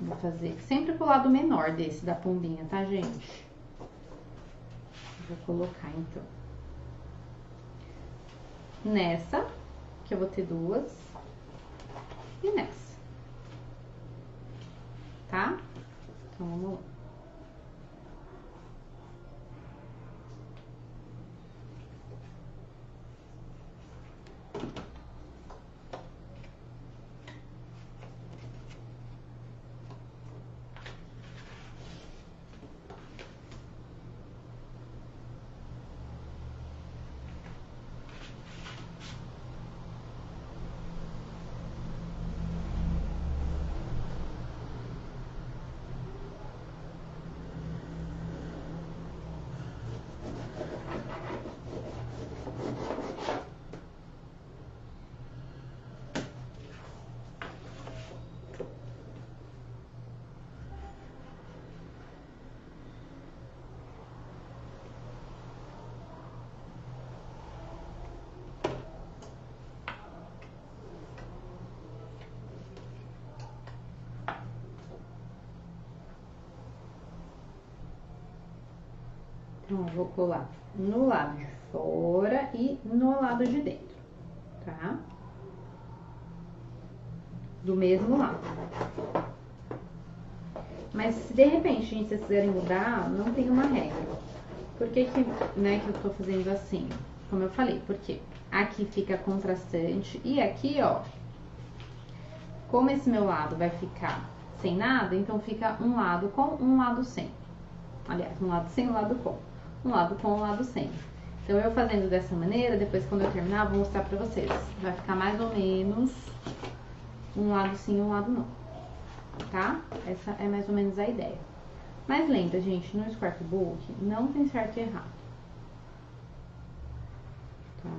Vou fazer sempre pro lado menor desse, da pombinha, tá, gente? Vou colocar, então. Nessa, que eu vou ter duas, e nessa. Tá? Então, vamos lá. Então, eu vou colar no lado de fora e no lado de dentro, tá? Do mesmo lado. Mas se de repente, gente, vocês quiserem mudar, não tem uma regra. Por que que, né, que eu tô fazendo assim? Como eu falei, porque aqui fica contrastante e aqui, ó, como esse meu lado vai ficar sem nada, então fica um lado com, um lado sem. Aliás, um lado sem, um lado com. Um lado com, um lado sem. Então, eu fazendo dessa maneira, depois quando eu terminar, vou mostrar pra vocês. Vai ficar mais ou menos um lado sim, um lado não. Tá? Essa é mais ou menos a ideia. Mas lembra, gente, no scrapbook não tem certo e errado. Tá?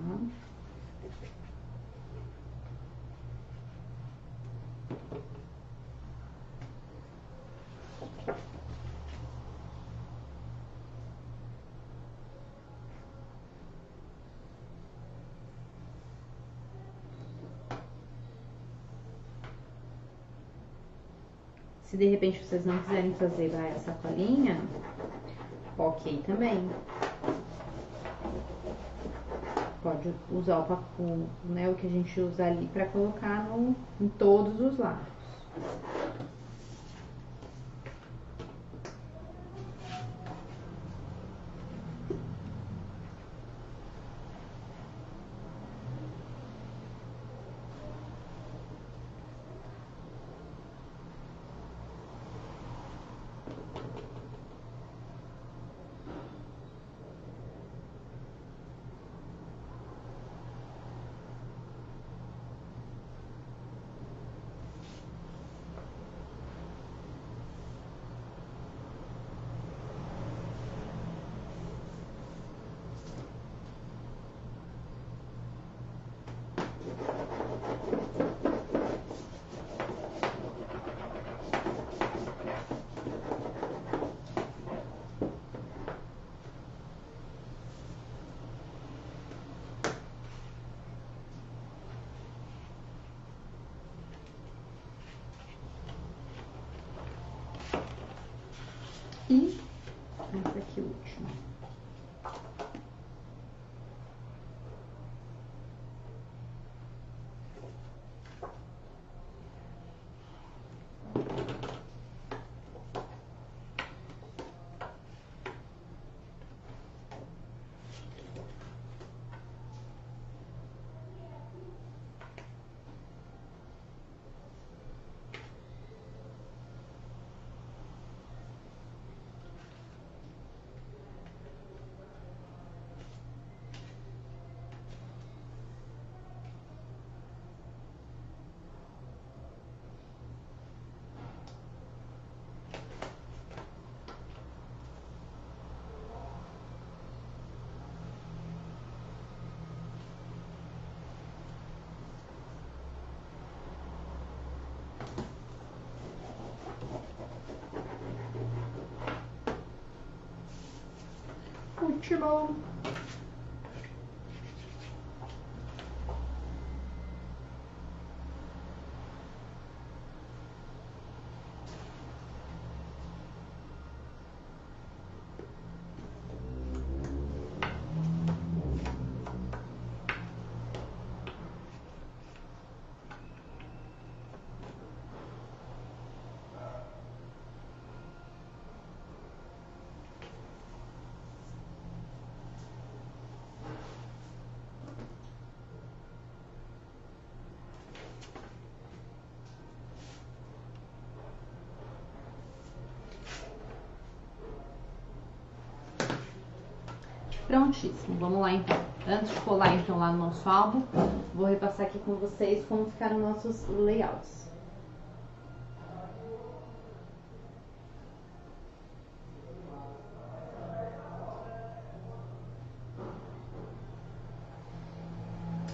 Se de repente vocês não quiserem fazer essa colinha, ok também. Pode usar né, o que a gente usa ali pra colocar em todos os lados. E essa aqui, última. Último. Prontíssimo, vamos lá então. Antes de colar então lá no nosso álbum, vou repassar aqui com vocês como ficaram nossos layouts.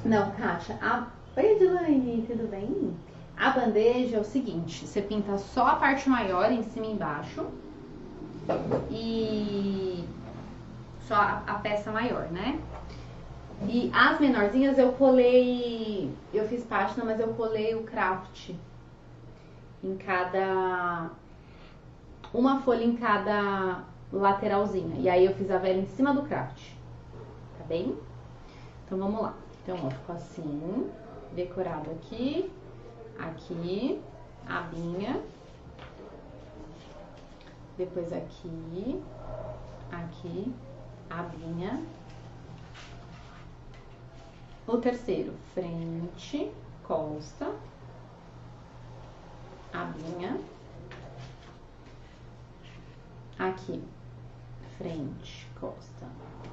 Não, Kátia, Oi, Edilane, tudo bem? A bandeja é o seguinte, você pinta só a parte maior em cima e embaixo e só a peça maior, né? E as menorzinhas eu fiz página, mas eu colei o craft em uma folha em cada lateralzinha. E aí eu fiz a vela em cima do craft, tá bem? Então vamos lá. Então ó, ficou assim, decorado aqui, abinha, depois aqui, abinha. O terceiro, frente, costa, abinha. Aqui, frente, costa,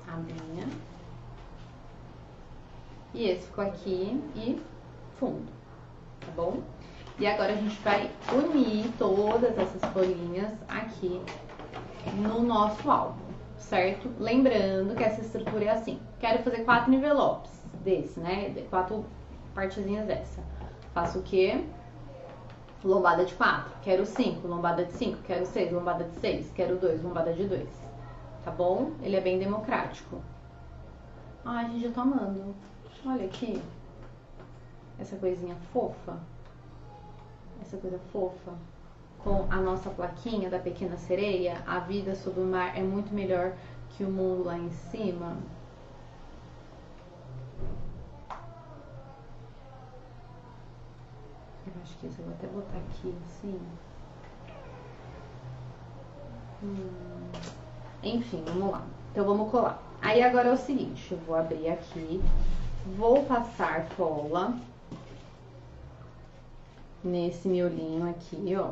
abinha. E esse ficou aqui e fundo, tá bom? E agora a gente vai unir todas essas folhinhas aqui no nosso álbum, certo? Lembrando que essa estrutura é assim. Quero fazer 4 envelopes desse, né? 4 partezinhas dessa. Faço o quê? Lombada de 4. Quero 5, lombada de 5. Quero 6, lombada de 6. Quero 2, lombada de 2. Tá bom? Ele é bem democrático. Ai, gente, já tô amando. Olha aqui. Essa coisinha fofa. Essa coisa fofa. Com a nossa plaquinha da Pequena Sereia. A vida sob o mar é muito melhor que o mundo lá em cima. Eu acho que isso eu vou até botar aqui assim. Enfim, vamos lá. Então vamos colar. Aí agora é o seguinte, eu vou abrir aqui, vou passar cola nesse miolinho aqui, ó.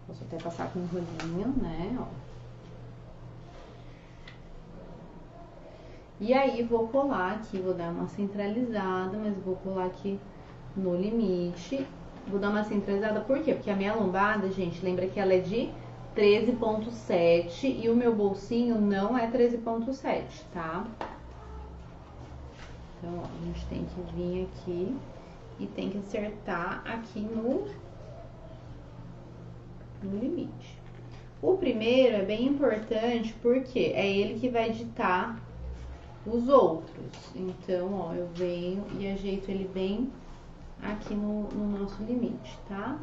Posso até passar com um rolinho, né, ó. E aí vou colar aqui, vou dar uma centralizada, mas vou colar aqui no limite. Vou dar uma centralizada, por quê? Porque a minha lombada, gente, lembra que ela é de 13,7 e o meu bolsinho não é 13,7, tá? Então, ó, a gente tem que vir aqui e tem que acertar aqui no limite. O primeiro é bem importante porque é ele que vai ditar os outros. Então, ó, eu venho e ajeito ele bem aqui no nosso limite, tá?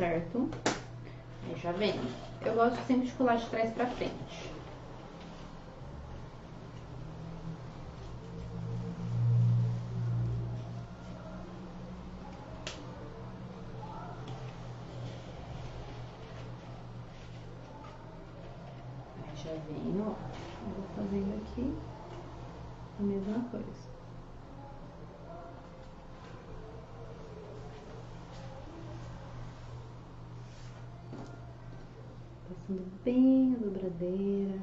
certo? Aí já vem. Eu gosto sempre de colar de trás pra frente. Aí já vem, ó. Eu vou fazendo aqui a mesma coisa. Passando bem a dobradeira.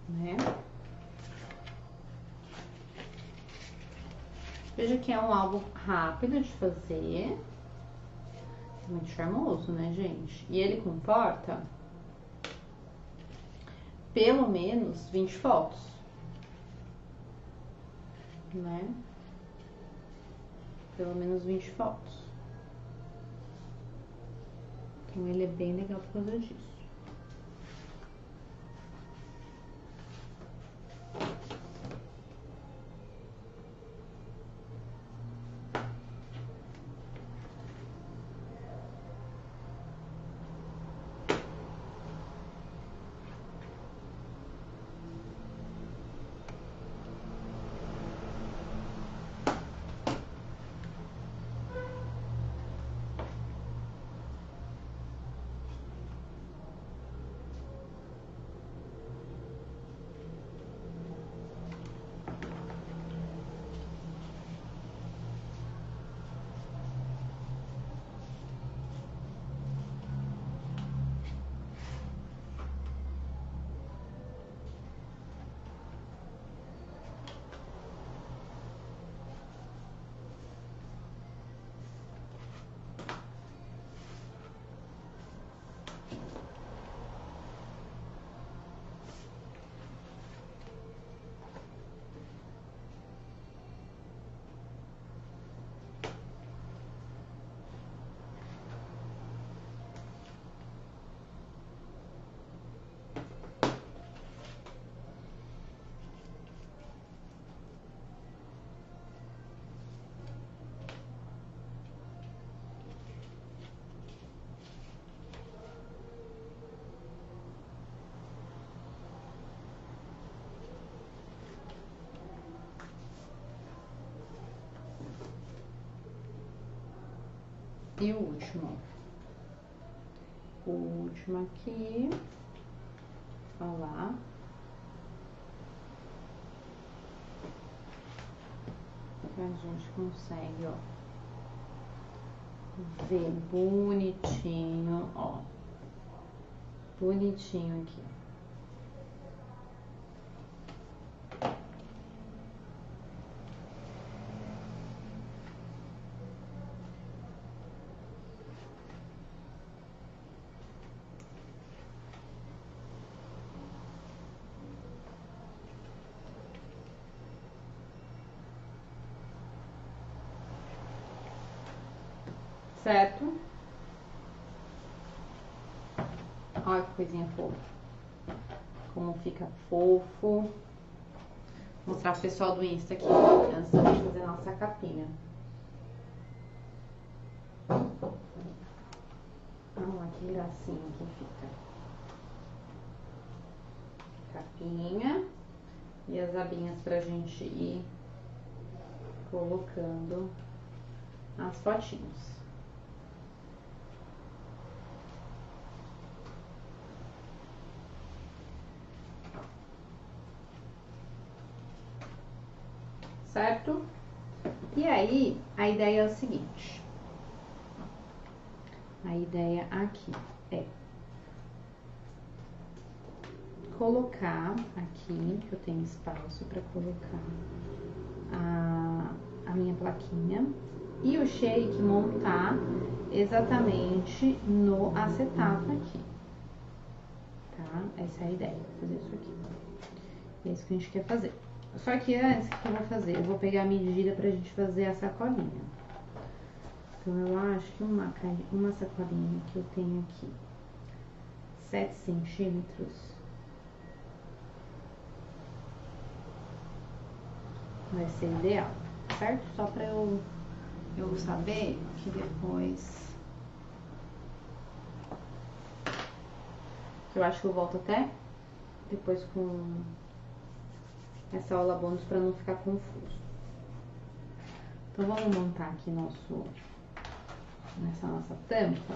Né? Veja que é um álbum rápido de fazer. Muito charmoso, né, gente? E ele comporta pelo menos 20 fotos, né? Pelo menos 20 fotos. Então ele é bem legal por causa disso. E o último. O último aqui. Olha lá. Que a gente consegue, ó, ver bonitinho, ó. Bonitinho aqui. Certo? Olha que coisinha fofa. Como fica fofo. Vou mostrar pro pessoal do Insta aqui, antes da gente fazer a nossa capinha. Olha que gracinha que fica. Capinha. E as abinhas pra gente ir colocando as fotinhos. Certo? E aí, a ideia é o seguinte. A ideia aqui é colocar aqui, que eu tenho espaço para colocar a minha plaquinha e o shake montar exatamente no acetato aqui, tá? Essa é a ideia, fazer isso aqui. É isso que a gente quer fazer. Só que antes, o que eu vou fazer? Eu vou pegar a medida pra gente fazer a sacolinha. Então, eu acho que uma sacolinha que eu tenho aqui, 7 centímetros, vai ser ideal, certo? Só pra eu saber que depois... Eu acho que eu volto até depois com essa aula bônus pra não ficar confuso. Então, vamos montar aqui nessa nossa tampa.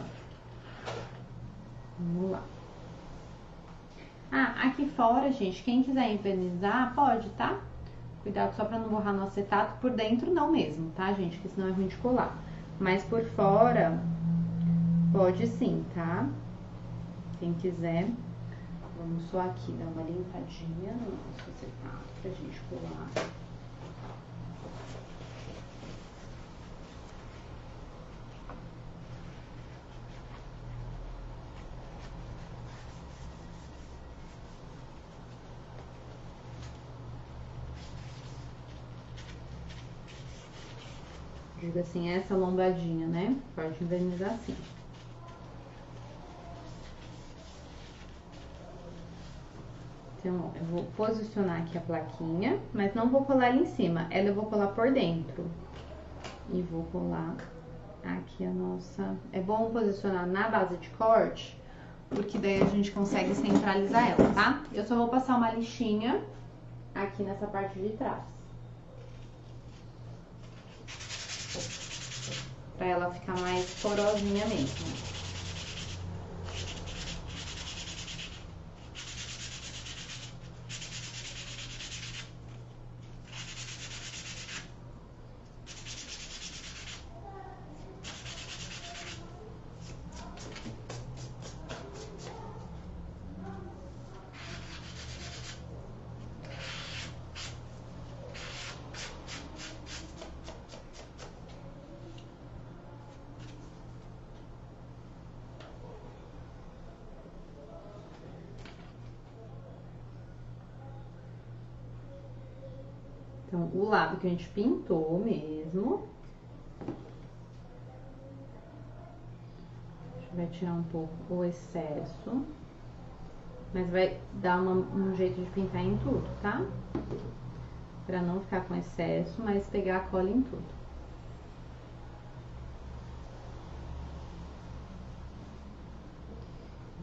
Vamos lá. Ah, aqui fora, gente, quem quiser envernizar, pode, tá? Cuidado só pra não borrar no acetato. Por dentro não mesmo, tá, gente? Porque senão é ruim de colar. Mas por fora, pode sim, tá? Quem quiser. Vamos só aqui dar uma limpadinha no nosso acetato pra gente colar. Digo assim, essa lombadinha, né? Pode envernizar assim. Então, ó, eu vou posicionar aqui a plaquinha, mas não vou colar ela em cima. Ela eu vou colar por dentro. E vou colar aqui a nossa... É bom posicionar na base de corte, porque daí a gente consegue centralizar ela, tá? Eu só vou passar uma lixinha aqui nessa parte de trás. Pra ela ficar mais porosinha mesmo. Então, o lado que a gente pintou mesmo. A gente vai tirar um pouco o excesso. Mas vai dar um jeito de pintar em tudo, tá? Pra não ficar com excesso, mas pegar a cola em tudo.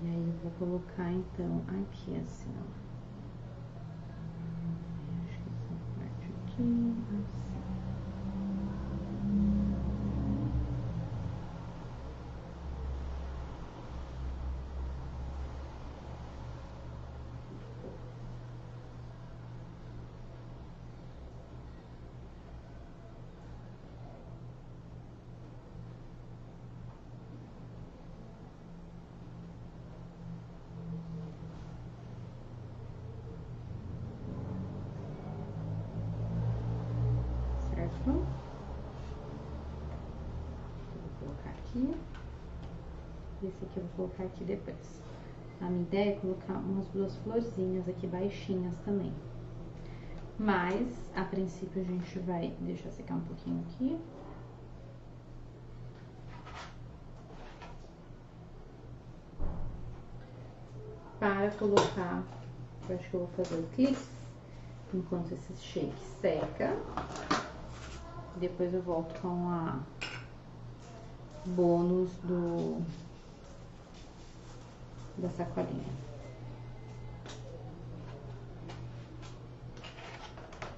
E aí, eu vou colocar, então, aqui, assim, ó. Acho que essa parte aqui, assim. Vou colocar aqui. Esse aqui eu vou colocar aqui depois. A minha ideia é colocar umas 2 florzinhas aqui baixinhas também. Mas, a princípio, a gente vai deixar secar um pouquinho aqui. Para colocar, eu acho que eu vou fazer o clips enquanto esse shake seca. Depois eu volto com a bônus da sacolinha.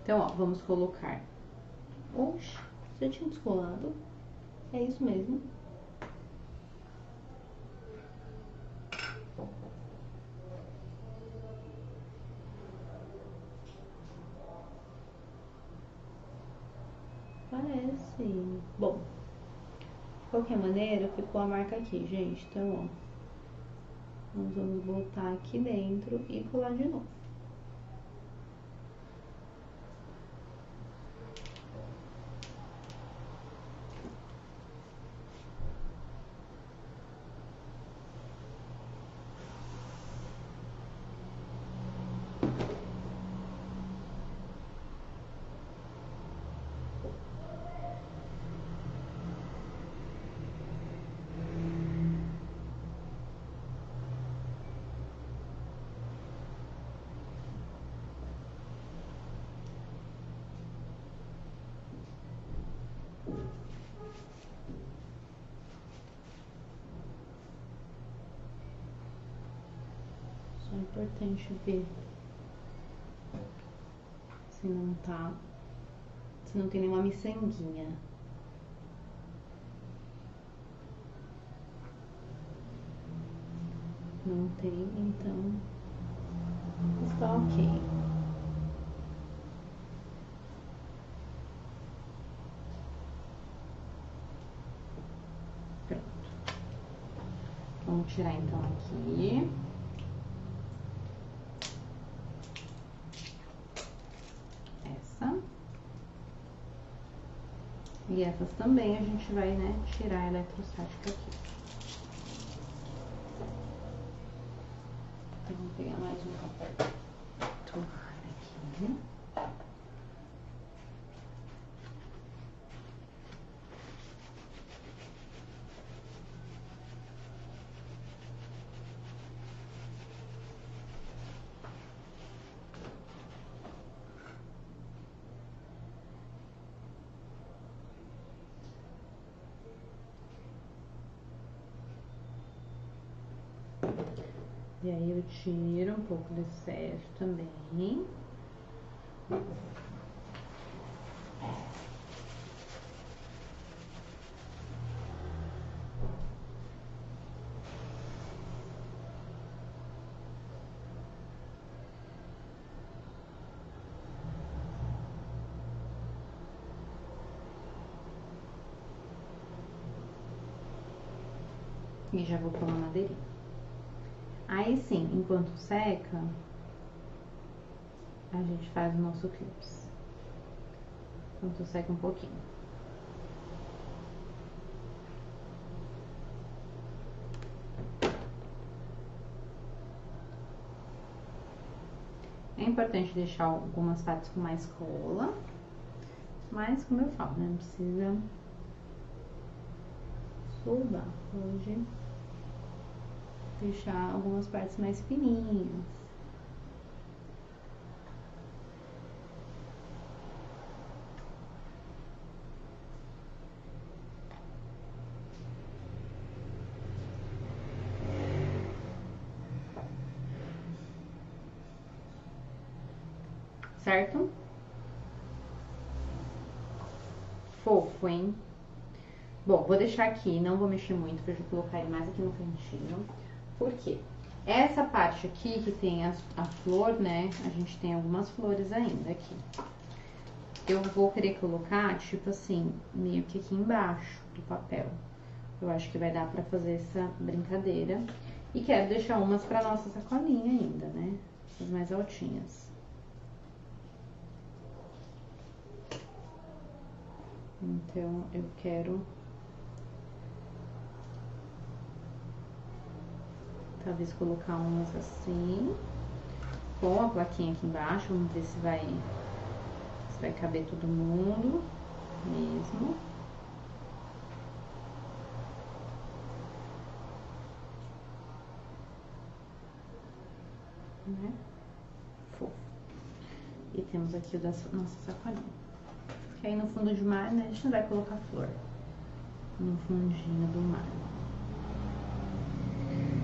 Então, ó, vamos colocar... Oxe, já tinha descolado. É isso mesmo. Parece. Bom, de qualquer maneira, ficou a marca aqui, gente. Então, ó, nós vamos botar aqui dentro e colar de novo. É importante ver se não tá, se não tem nenhuma miçanguinha. Não tem, então está ok. Pronto. Vamos tirar então aqui. Essa. E essas também a gente vai, né, tirar a eletrostática aqui. Então, vamos pegar mais um toalha aqui. E aí eu tiro um pouco do excesso também. E já vou pôr uma madeirinha. Aí sim, enquanto seca, a gente faz o nosso clips. Enquanto seca um pouquinho. É importante deixar algumas partes com mais cola, mas como eu falo, né, não precisa soldar. Hoje deixar algumas partes mais fininhas. Certo? Fofo, hein? Bom, vou deixar aqui, não vou mexer muito, pra eu colocar ele mais aqui no cantinho. Por quê? Essa parte aqui que tem a flor, né? A gente tem algumas flores ainda aqui. Eu vou querer colocar, tipo assim, meio que aqui embaixo do papel. Eu acho que vai dar pra fazer essa brincadeira. E quero deixar umas pra nossa sacolinha ainda, né? As mais altinhas. Então, eu quero... talvez colocar umas assim, com a plaquinha aqui embaixo. Vamos ver se vai caber todo mundo mesmo. Né? Fofo. E temos aqui o da nossa sacolinha. Que aí no fundo de mar, né, a gente não vai colocar flor no fundinho do mar.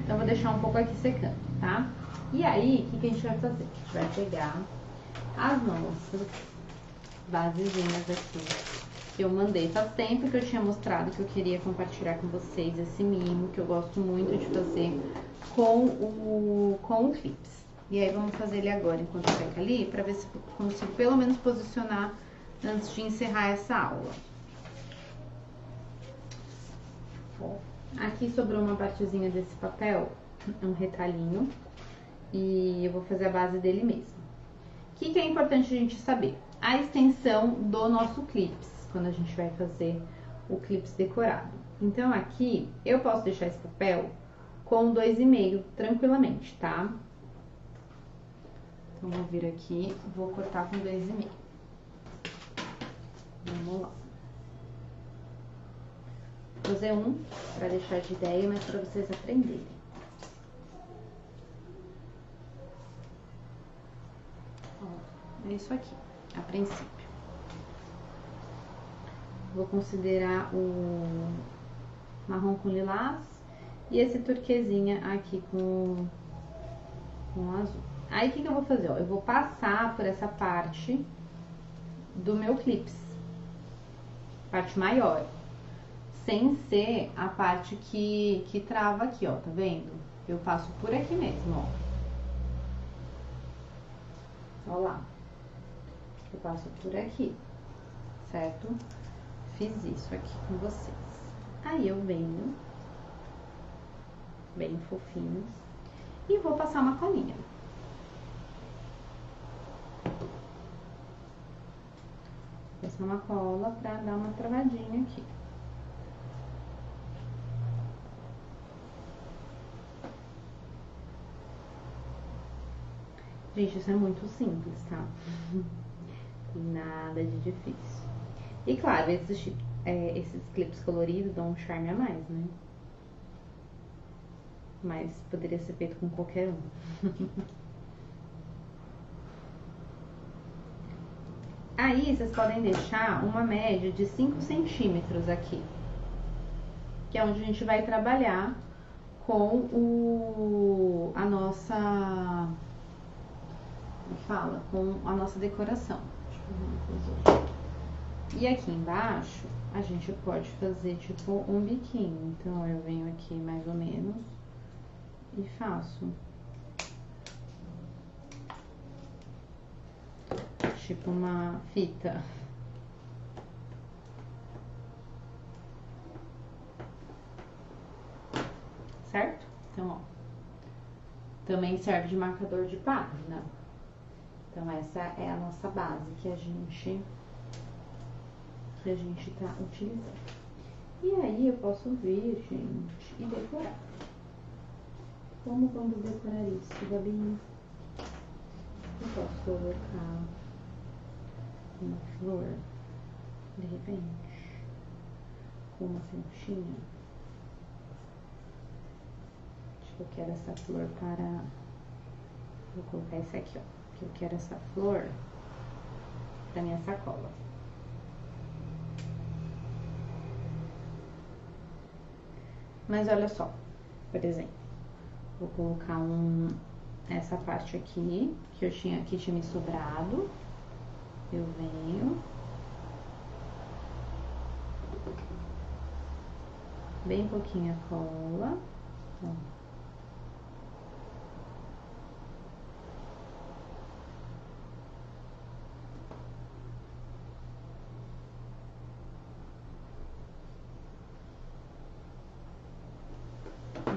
Então, vou deixar um pouco aqui secando, tá? E aí, o que a gente vai fazer? A gente vai pegar as nossas basezinhas aqui que eu mandei. Faz tempo que eu tinha mostrado que eu queria compartilhar com vocês esse mimo que eu gosto muito de fazer com o clips. E aí, vamos fazer ele agora enquanto seca ali, pra ver se eu consigo pelo menos posicionar antes de encerrar essa aula. Ó. Aqui sobrou uma partezinha desse papel, um retalhinho, e eu vou fazer a base dele mesmo. O que é importante a gente saber? A extensão do nosso clips, quando a gente vai fazer o clips decorado. Então, aqui, eu posso deixar esse papel com 2,5 tranquilamente, tá? Então, vou vir aqui, vou cortar com 2,5. Vamos lá. Vou fazer um para deixar de ideia, mas para vocês aprenderem. Ó, é isso aqui, a princípio. Vou considerar o marrom com lilás e esse turquesinha aqui com com azul. Aí, o que eu vou fazer? Ó, eu vou passar por essa parte do meu clips, parte maior, sem ser a parte que trava aqui, ó, tá vendo? Eu passo por aqui mesmo, ó. Ó lá. Eu passo por aqui, certo? Fiz isso aqui com vocês. Aí eu venho, bem fofinho, e vou passar uma colinha. Passar uma cola pra dar uma travadinha aqui. Gente, isso é muito simples, tá? Nada de difícil. E claro, esses clipes coloridos dão um charme a mais, né? Mas poderia ser feito com qualquer um. Aí, vocês podem deixar uma média de 5 centímetros aqui. Que é onde a gente vai trabalhar com a nossa... com a nossa decoração. E aqui embaixo, a gente pode fazer tipo um biquinho. Então, eu venho aqui mais ou menos e faço tipo uma fita. Certo? Então, ó. Também serve de marcador de página. Então, essa é a nossa base que a gente tá utilizando. E aí, eu posso vir, gente, e decorar. Como vamos decorar isso, Gabi? Eu posso colocar uma flor, de repente, com uma conchinha. Acho que eu quero essa flor para... Vou colocar esse aqui, ó. Que eu quero essa flor pra minha sacola. Mas olha só, por exemplo, vou colocar essa parte aqui, que tinha me sobrado. Eu venho, bem pouquinha cola, ó.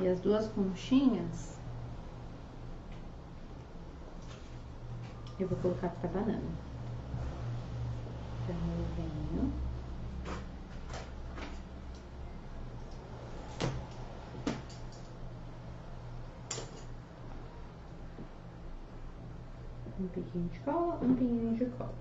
E as duas conchinhas eu vou colocar pra banana. Então eu venho. Um pinguinho de cola, um pinguinho de cola.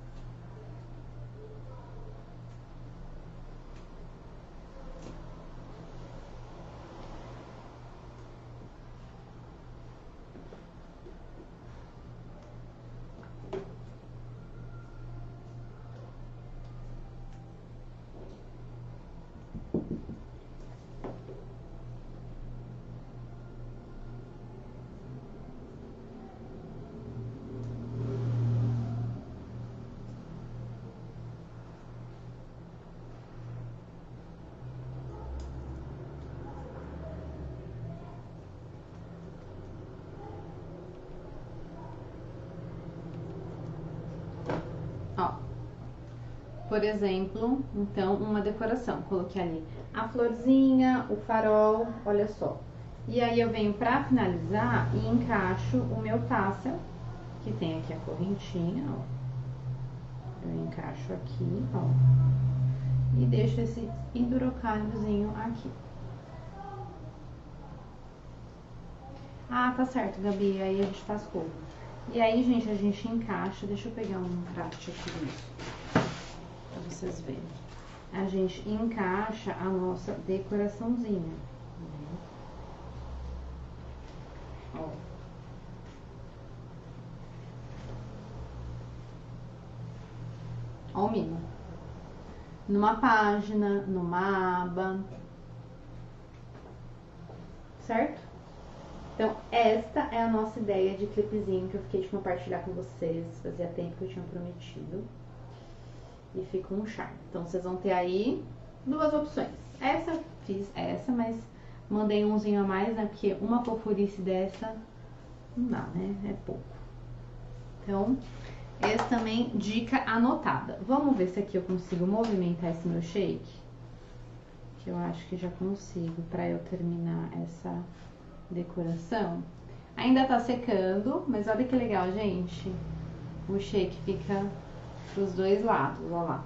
Ó, por exemplo, então, uma decoração. Coloquei ali a florzinha, o farol, olha só. E aí eu venho pra finalizar e encaixo o meu tassel, que tem aqui a correntinha, ó. Eu encaixo aqui, ó. E deixo esse pendurocalhozinho aqui. Ah, tá certo, Gabi, aí a gente faz como? E aí, gente, a gente encaixa, deixa eu pegar um craft aqui disso, pra vocês verem. A gente encaixa a nossa decoraçãozinha. Ó. Ó o mimo. Numa página, numa aba. Certo? Então, esta é a nossa ideia de clipezinho que eu fiquei de compartilhar com vocês. Fazia tempo que eu tinha prometido. E fica um charme. Então, vocês vão ter aí duas opções. Essa, fiz essa, mas mandei umzinho a mais, né? Porque uma fofurice dessa, não dá, né? É pouco. Então, esse também, dica anotada. Vamos ver se aqui eu consigo movimentar esse meu shake. Que eu acho que já consigo, pra eu terminar essa decoração. Ainda tá secando, mas olha que legal, gente. O shake fica pros dois lados, ó lá.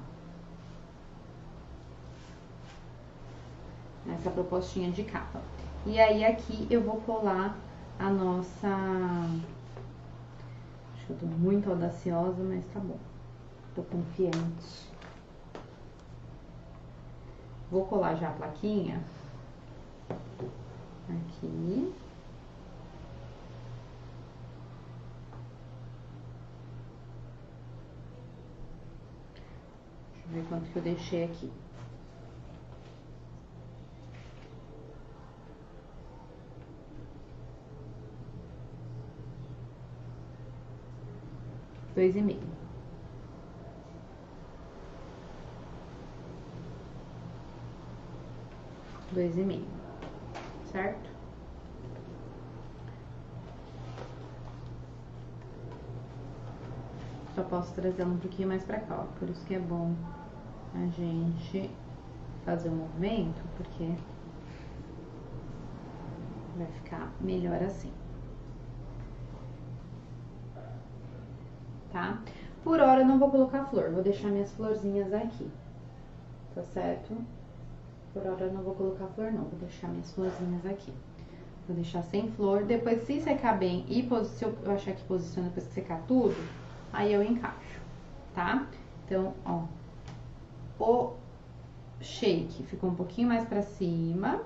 Essa propostinha de capa. E aí aqui eu vou colar a nossa... Acho que eu tô muito audaciosa, mas tá bom. Tô confiante. Vou colar já a plaquinha. Aqui. Deixa eu ver quanto que eu deixei aqui. Dois e meio. Dois e meio, certo? Só posso trazer ela um pouquinho mais pra cá, ó. Por isso que é bom a gente fazer um movimento, porque vai ficar melhor assim. Tá? Por hora eu não vou colocar flor, vou deixar minhas florzinhas aqui. Tá certo? Por hora eu não vou colocar flor não, vou deixar minhas florzinhas aqui. Vou deixar sem flor, depois se secar bem e se eu achar que posiciona depois que secar tudo, aí eu encaixo, tá? Então, ó, o shake ficou um pouquinho mais pra cima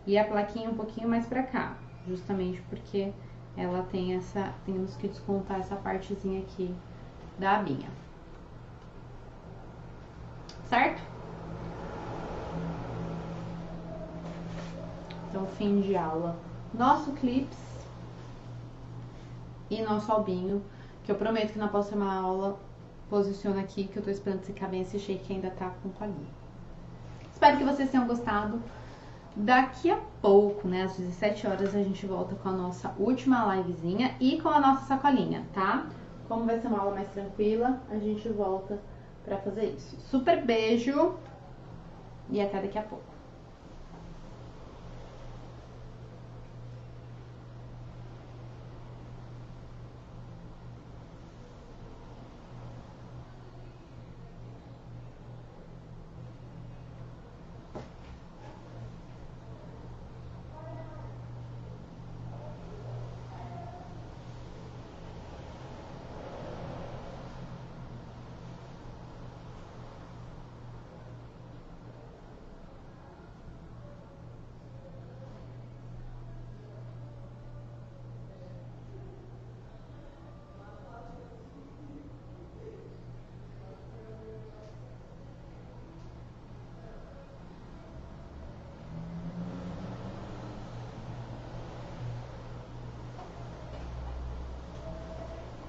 e a plaquinha um pouquinho mais pra cá, justamente porque ela tem essa, temos que descontar essa partezinha aqui da abinha, certo? Então, fim de aula, nosso clips e nosso albinho, que eu prometo que na próxima aula posiciona aqui, que eu tô esperando secar bem esse shake que ainda tá com palhinha. Espero que vocês tenham gostado. Daqui a pouco, né, às 17 horas, a gente volta com a nossa última livezinha e com a nossa sacolinha, tá? Como vai ser uma aula mais tranquila, a gente volta pra fazer isso. Super beijo e até daqui a pouco.